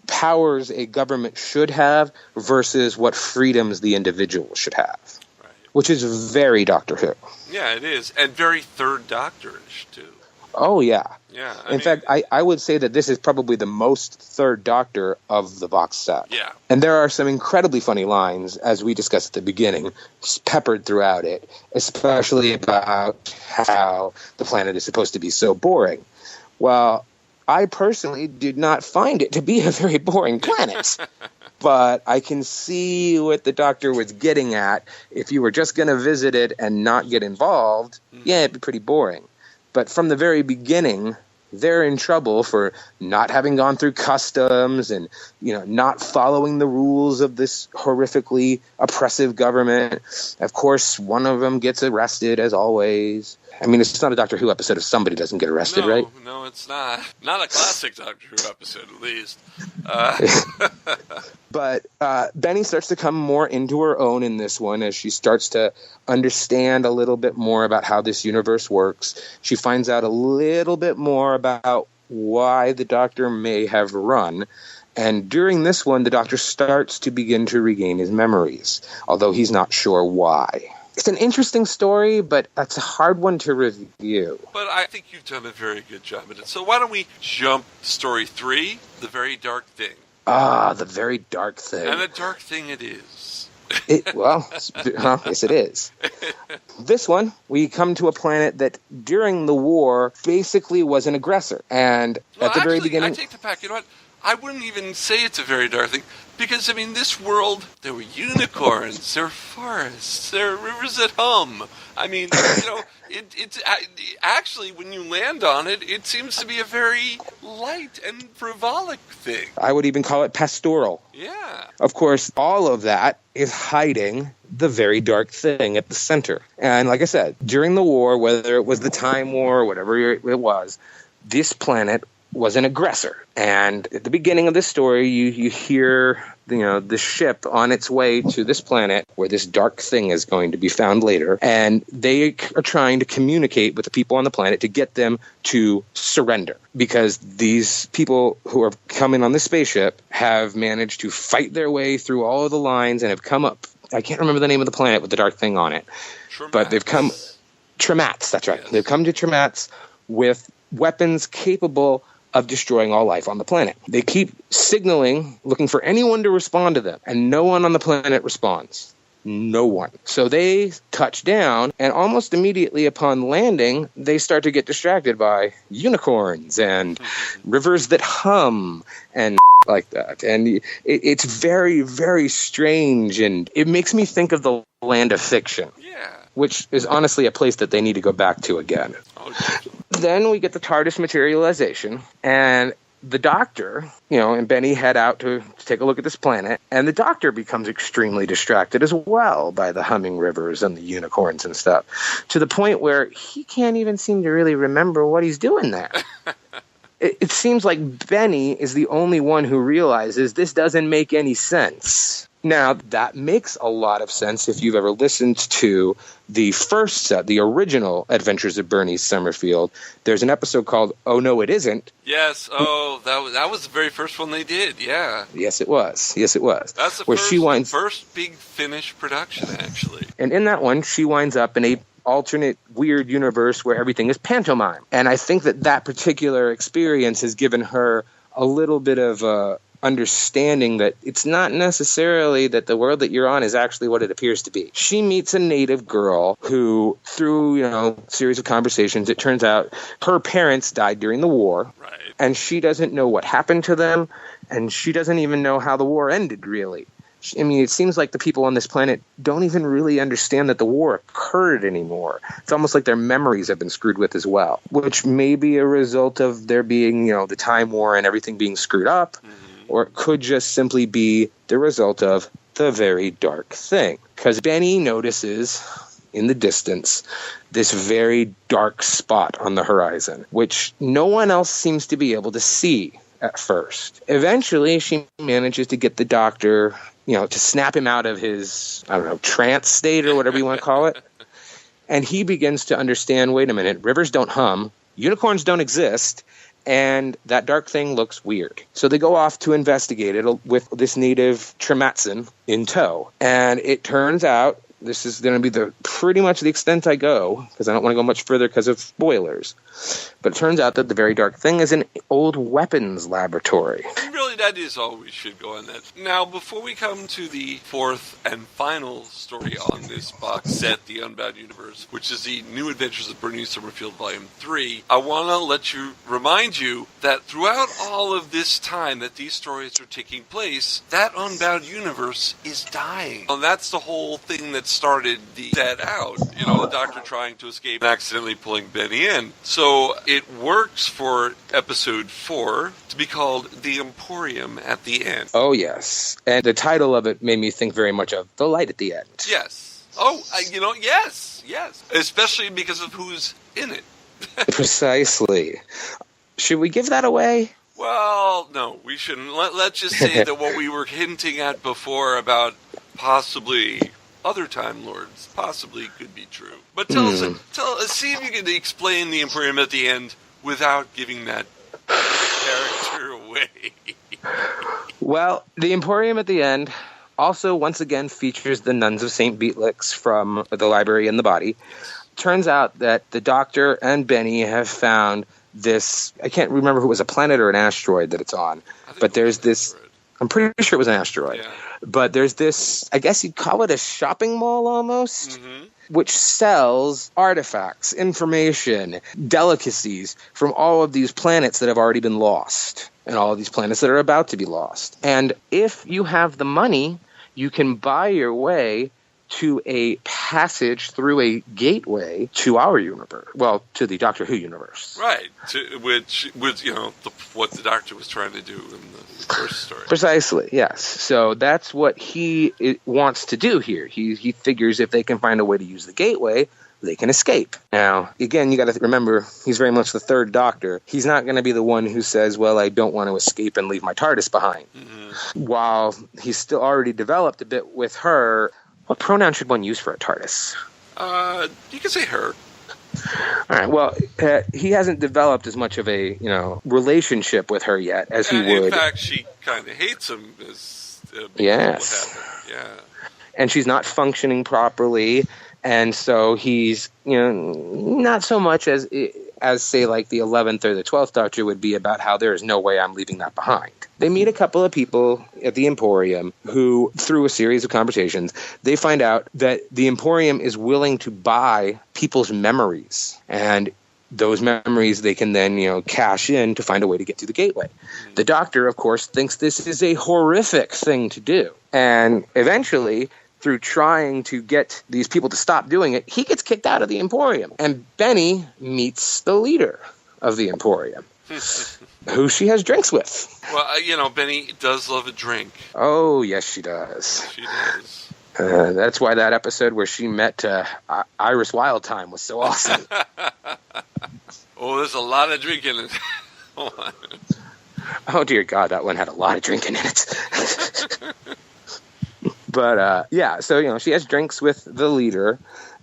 powers a government should have versus what freedoms the individual should have, right. Which is very Doctor Who. Yeah, it is, and very Third Doctor-ish, too. Oh, yeah. Yeah. In fact, I would say that this is probably the most Third Doctor of the box set. Yeah. And there are some incredibly funny lines, as we discussed at the beginning, peppered throughout it, especially about how the planet is supposed to be so boring. Well, I personally did not find it to be a very boring planet. But I can see what the Doctor was getting at. If you were just going to visit it and not get involved, yeah, it'd be pretty boring. But from the very beginning, they're in trouble for not having gone through customs and, not following the rules of this horrifically oppressive government. Of course, one of them gets arrested, as always. I mean, it's not a Doctor Who episode if somebody doesn't get arrested, right? No, it's not. Not a classic Doctor Who episode, at least. But Benny starts to come more into her own in this one as she starts to understand a little bit more about how this universe works. She finds out a little bit more about why the Doctor may have run. And during this one, the Doctor starts to begin to regain his memories, although he's not sure why. It's an interesting story, but it's a hard one to review. But I think you've done a very good job at it. So why don't we jump to story 3, The Very Dark Thing. Ah, The Very Dark Thing. And a dark thing it is. Yes, it is. This one, we come to a planet that during the war basically was an aggressor. And at the very beginning... I take that back. You know what? I wouldn't even say it's a very dark thing. Because, this world, there were unicorns, there were forests, there were rivers that hum. It's actually, when you land on it, it seems to be a very light and frivolic thing. I would even call it pastoral. Yeah. Of course, all of that is hiding the very dark thing at the center. And like I said, during the war, whether it was the Time War or whatever it was, this planet was an aggressor. And at the beginning of this story, you hear the ship on its way to this planet where this dark thing is going to be found later. And they are trying to communicate with the people on the planet to get them to surrender. Because these people who are coming on this spaceship have managed to fight their way through all of the lines and have come up. I can't remember the name of the planet with the dark thing on it. Tremats. But they've come... Tremats, that's right. Yes. They've come to Tremats with weapons capable of destroying all life on the planet. They keep signaling, looking for anyone to respond to them, and no one on the planet responds. No one. So they touch down, and almost immediately upon landing, they start to get distracted by unicorns and rivers that hum and like that. And it's very, very strange, and it makes me think of the land of fiction. Yeah. Which is honestly a place that they need to go back to again. Then we get the TARDIS materialization, and the Doctor, and Benny head out to take a look at this planet, and the Doctor becomes extremely distracted as well by the humming rivers and the unicorns and stuff, to the point where he can't even seem to really remember what he's doing there. It seems like Benny is the only one who realizes this doesn't make any sense. Now, that makes a lot of sense if you've ever listened to the first set, the original Adventures of Bernice Summerfield. There's an episode called Oh No It Isn't. Yes, that was the very first one they did, yeah. Yes, it was. Yes, it was. That's the first big Finnish production, actually. And in that one, she winds up in a alternate weird universe where everything is pantomime. And I think that particular experience has given her a little bit of understanding that it's not necessarily that the world that you're on is actually what it appears to be. She meets a native girl who, through a series of conversations, it turns out her parents died during the war, right, and she doesn't know what happened to them, and she doesn't even know how the war ended, really. I mean, it seems like the people on this planet don't even really understand that the war occurred anymore. It's almost like their memories have been screwed with as well, which may be a result of there being, the Time War and everything being screwed up. Mm-hmm. Or it could just simply be the result of the very dark thing. Because Benny notices in the distance this very dark spot on the horizon, which no one else seems to be able to see at first. Eventually, she manages to get the Doctor, to snap him out of his, trance state or whatever you want to call it. And he begins to understand, wait a minute, rivers don't hum, unicorns don't exist, and that dark thing looks weird. So they go off to investigate it with this native Trematson in tow. And it turns out, this is going to be pretty much the extent I go, because I don't want to go much further because of spoilers. But it turns out that the very dark thing is an old weapons laboratory. Really, that is all we should go on that. Now, before we come to the fourth and final story on this box set, The Unbound Universe, which is the New Adventures of Bernice Summerfield Volume 3, I want to remind you that throughout all of this time that these stories are taking place, that Unbound Universe is dying. And that's the whole thing that started the set out. The Doctor trying to escape and accidentally pulling Benny in. So it works for episode 4 to be called The Emporium at the End. Oh, yes. And the title of it made me think very much of The Light at the End. Yes. Oh, yes. Especially because of who's in it. Precisely. Should we give that away? Well, no, we shouldn't. Let's just say that what we were hinting at before about possibly other Time Lords possibly could be true. But tell us, see if you can explain the Emporium at the End without giving that character away. Well, the Emporium at the End also once again features the Nuns of St. Beatlix from the Library in the Body. Turns out that the Doctor and Benny have found this, I can't remember if it was a planet or an asteroid that it's on, but there's this, I'm pretty sure it was an asteroid. Yeah. But there's this, I guess you'd call it a shopping mall almost, which sells artifacts, information, delicacies from all of these planets that have already been lost and all of these planets that are about to be lost. And if you have the money, you can buy your way to a passage through a gateway to our universe. Well, to the Doctor Who universe. Right. Which was, what the Doctor was trying to do in the first story. Precisely, yes. So that's what he wants to do here. He figures if they can find a way to use the gateway, they can escape. Now, again, you got to remember, he's very much the third Doctor. He's not going to be the one who says, well, I don't want to escape and leave my TARDIS behind. Mm-hmm. While he's still already developed a bit with her, what pronoun should one use for a TARDIS? You can say her. All right. Well, he hasn't developed as much of a relationship with her yet as he would. In fact, she kind of hates him. Yes. Yeah. And she's not functioning properly, and so he's not so much as as, say, like the 11th or the 12th Doctor would be about how there is no way I'm leaving that behind. They meet a couple of people at the Emporium who, through a series of conversations, they find out that the Emporium is willing to buy people's memories. And those memories they can then, cash in to find a way to get through the gateway. The Doctor, of course, thinks this is a horrific thing to do. And eventually, through trying to get these people to stop doing it, he gets kicked out of the Emporium. And Benny meets the leader of the Emporium, who she has drinks with. Well, Benny does love a drink. Oh, yes, she does. She does. That's why that episode where she met Iris Wildtime was so awesome. Oh, there's a lot of drinking in it. Oh, dear God, that one had a lot of drinking in it. But, so, she has drinks with the leader,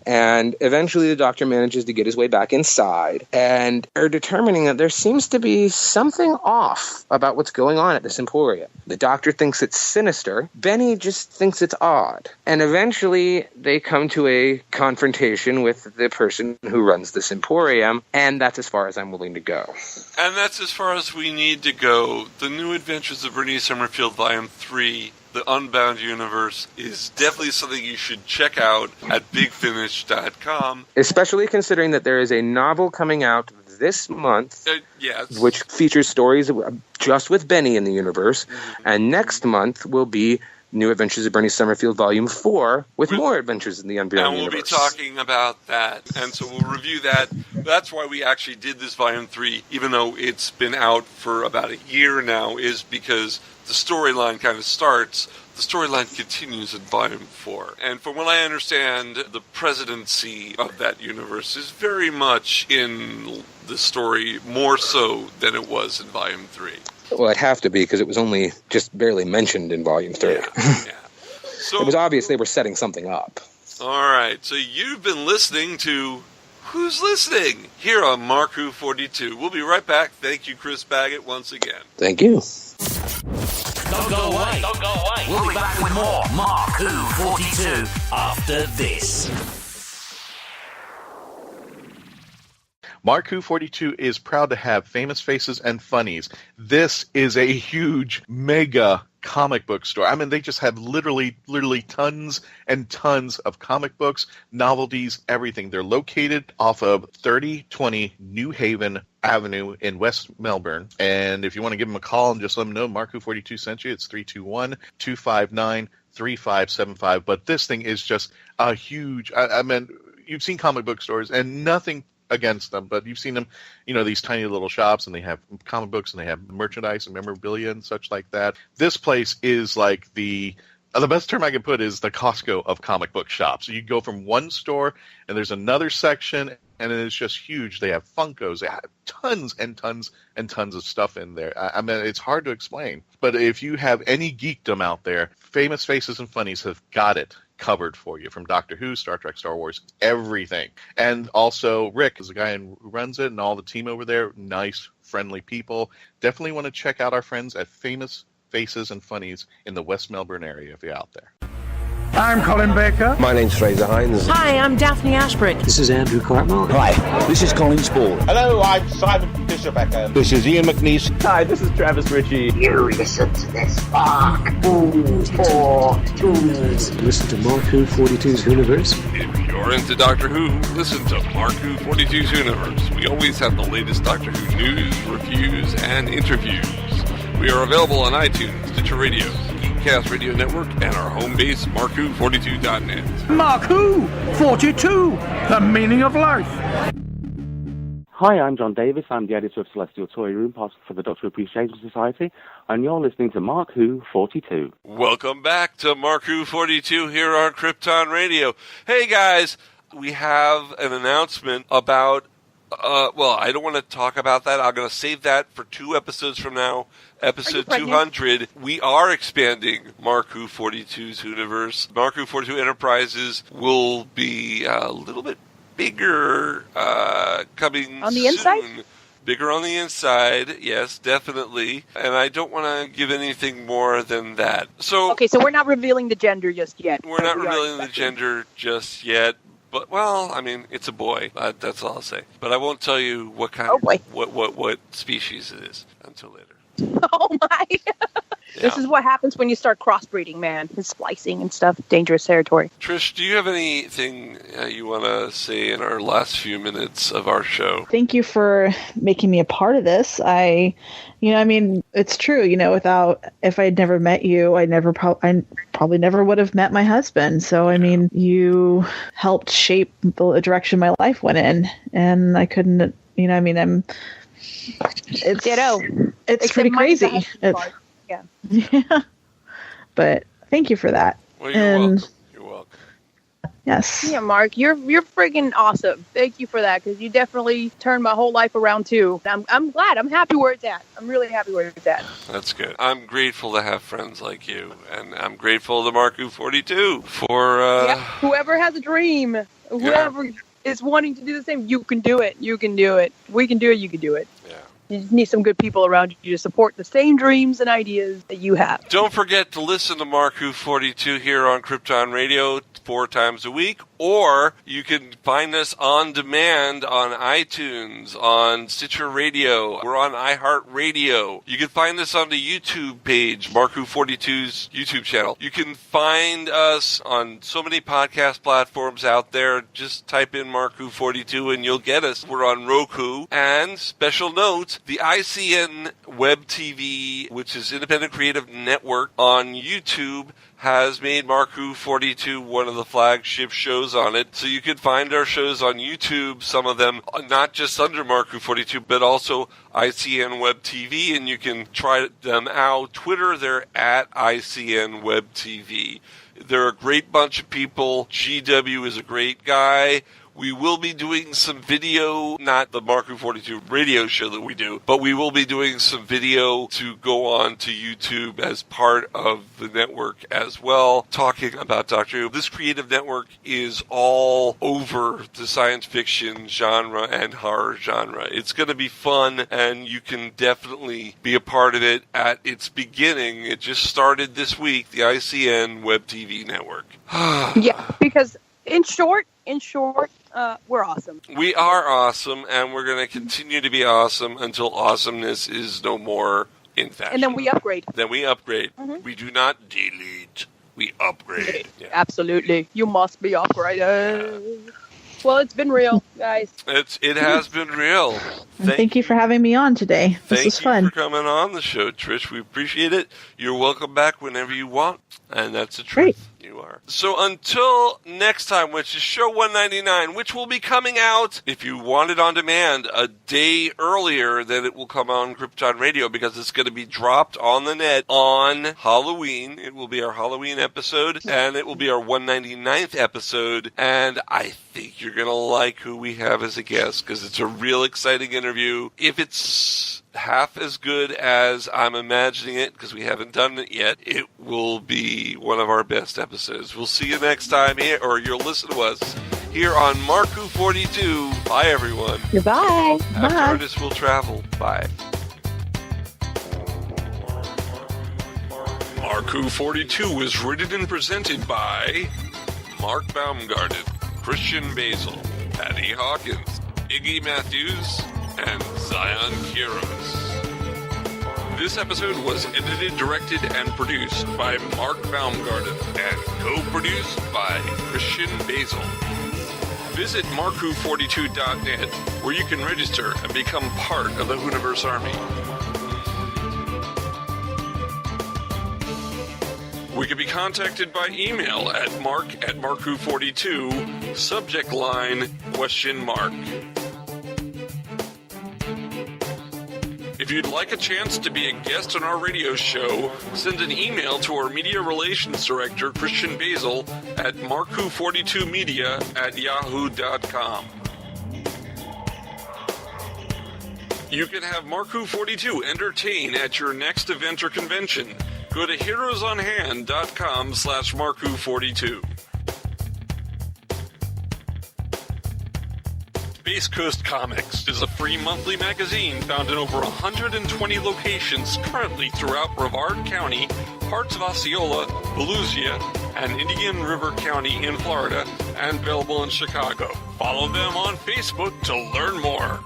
and eventually the Doctor manages to get his way back inside, and are determining that there seems to be something off about what's going on at this Emporium. The Doctor thinks it's sinister. Benny just thinks it's odd. And eventually they come to a confrontation with the person who runs this Emporium, and that's as far as I'm willing to go. And that's as far as we need to go. The New Adventures of Bernice Summerfield, Volume 3, The Unbound Universe, is definitely something you should check out at bigfinish.com. Especially considering that there is a novel coming out this month, yes, which features stories just with Benny in the universe, and next month will be New Adventures of Bernice Summerfield Volume 4 with more adventures in the Unbound Universe. And we'll be talking about that, and so we'll review that. That's why we actually did this Volume 3, even though it's been out for about a year now, is because the storyline kind of starts. The storyline continues in Volume 4. And from what I understand, the presidency of that universe is very much in the story, more so than it was in Volume 3. Well, it'd have to be, because it was only just barely mentioned in Volume 3. Yeah. So, it was obvious they were setting something up. All right, so you've been listening to Who's Listening? Here on Mark Who 42. We'll be right back. Thank you, Chris Baggott, once again. Thank you. Don't go away. Don't go away. We'll be back with more Mark Who 42 after this. Mark Who 42 is proud to have Famous Faces and Funnies. This is a huge, mega comic book store. I mean, they just have literally tons and tons of comic books, novelties, everything. They're located off of 3020 New Haven Avenue in West Melbourne. And if you want to give them a call and just let them know Mark Who 42 sent you, it's 321-259-3575. But this thing is just a huge, I mean, you've seen comic book stores and nothing against them, but you've seen them, these tiny little shops, and they have comic books and they have merchandise and memorabilia and such like that. This place is like the best term I can put is the Costco of comic book shops. You go from one store and there's another section, and it's just huge. They have Funkos. They have tons and tons and tons of stuff in there. I mean, it's hard to explain. But if you have any geekdom out there, Famous Faces and Funnies have got it covered for you, from Doctor Who, Star Trek, Star Wars, everything. And also Rick is the guy who runs it, and all the team over there, nice, friendly people. Definitely want to check out our friends at Famous Faces and Funnies in the West Melbourne area if you're out there. I'm Colin Baker. My name's Fraser Hines. Hi, I'm Daphne Ashbrook. This is Andrew Cartmel. Hi, this is Colin Spall. Hello, I'm Simon Fisher-Becker. This is Ian McNeice. Hi, this is Travis Ritchie. You listen to this Mark Who 42. Listen to Mark Who 42's Universe. If you're into Doctor Who, listen to Mark Who 42's Universe. We always have the latest Doctor Who news, reviews, and interviews. We are available on iTunes, Stitcher Radio, Geekcast Radio Network, and our home base, markwho42.net. Mark Who 42, the meaning of life. Hi, I'm John Davis. I'm the editor of Celestial Toy Room, part for the Doctor Appreciation Society, and you're listening to Mark Who 42. Welcome back to Mark Who 42 here on Krypton Radio. Hey guys, we have an announcement about, I don't want to talk about that. I'm going to save that for 2 episodes from now. Episode 200, we are expanding Mark Who 42's universe. Mark Who 42 Enterprises will be a little bit bigger coming on the soon. Inside? Bigger on the inside, yes, definitely. And I don't want to give anything more than that. So okay, so we're not revealing the gender just yet. We're not revealing the gender just yet. But, well, I mean, it's a boy. That's all I'll say. But I won't tell you what kind what species it is until later. Oh my! This is what happens when you start crossbreeding, man. And splicing and stuff. Dangerous territory. Trish, do you have anything you want to say in our last few minutes of our show? Thank you for making me a part of this. It's true. If I'd never met you, I probably never would have met my husband. So, you helped shape the direction my life went in, and I couldn't. It's ditto. It's pretty crazy. Yeah. But thank you for that. Well, you're welcome. You're welcome. Yes. Yeah, Mark, you're freaking awesome. Thank you for that, because you definitely turned my whole life around too. I'm glad. I'm happy where it's at. I'm really happy where it's at. That's good. I'm grateful to have friends like you, and I'm grateful to Marku42 for whoever has a dream, whoever is wanting to do the same, you can do it. You can do it. We can do it. You can do it. Yeah. You just need some good people around you to support the same dreams and ideas that you have. Don't forget to listen to Marku42 here on Krypton Radio 4 times a week, or you can find us on demand on iTunes, on Stitcher Radio. We're on iHeartRadio. You can find us on the YouTube page, Marku42's YouTube channel. You can find us on so many podcast platforms out there. Just type in Marku42 and you'll get us. We're on Roku. And special note, the ICN Web TV, which is Independent Creative Network on YouTube, has made Marku42 one of the flagship shows on it. So you can find our shows on YouTube, some of them not just under Marku42, but also ICN Web TV, and you can try them out. Twitter, they're at ICN Web TV. They're a great bunch of people. GW is a great guy. We will be doing some video, not the Marku42 radio show that we do, but we will be doing some video to go on to YouTube as part of the network as well, talking about Doctor Who. This creative network is all over the science fiction genre and horror genre. It's going to be fun, and you can definitely be a part of it at its beginning. It just started this week, the ICN Web TV network. Yeah, because in short, we're awesome. We are awesome, and we're going to continue to be awesome until awesomeness is no more in fashion. And then we upgrade. Mm-hmm. We do not delete. We upgrade. Yeah. Absolutely. You must be upgraded. Well, it's been real, guys. It has been real. Thank you for having me on today. This was fun. Thank you for coming on the show, Trish. We appreciate it. You're welcome back whenever you want, and that's the truth. Great. You are. So until next time, which is show 199, which will be coming out, if you want it on demand, a day earlier than it will come on Krypton Radio, because it's going to be dropped on the net on Halloween. It will be our Halloween episode, and it will be our 199th episode, and I think you're going to like who we have as a guest, because it's a real exciting interview. If it's half as good as I'm imagining it, because we haven't done it yet, it will be one of our best episodes. We'll see you next time here, or you'll listen to us here on Marku42. Bye, everyone. Goodbye. After Artists Will Travel. Bye. Marku42 is written and presented by Mark Baumgarten, Christian Basil, Patty Hawkins, Iggy Matthews, and Zion Kiros. This episode was edited, directed, and produced by Mark Baumgarten and co-produced by Christian Basil. Visit Marku42.net, where you can register and become part of the Hooniverse Army. We can be contacted by email at mark@marku42, subject line, ? If you'd like a chance to be a guest on our radio show, send an email to our Media Relations Director, Christian Basil, at marku42media@yahoo.com. You can have Marku42 entertain at your next event or convention. Go to heroesonhand.com/Marku42. Space Coast Comics is a free monthly magazine found in over 120 locations currently throughout Brevard County, parts of Osceola, Volusia, and Indian River County in Florida, and available in Chicago. Follow them on Facebook to learn more.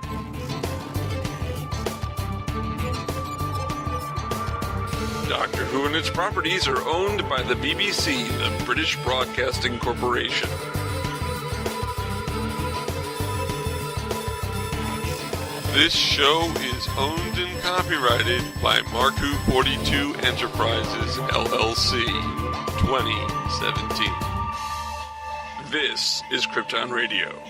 Doctor Who and its properties are owned by the BBC, the British Broadcasting Corporation. This show is owned and copyrighted by Mark Who 42 Enterprises, LLC, 2017. This is Krypton Radio.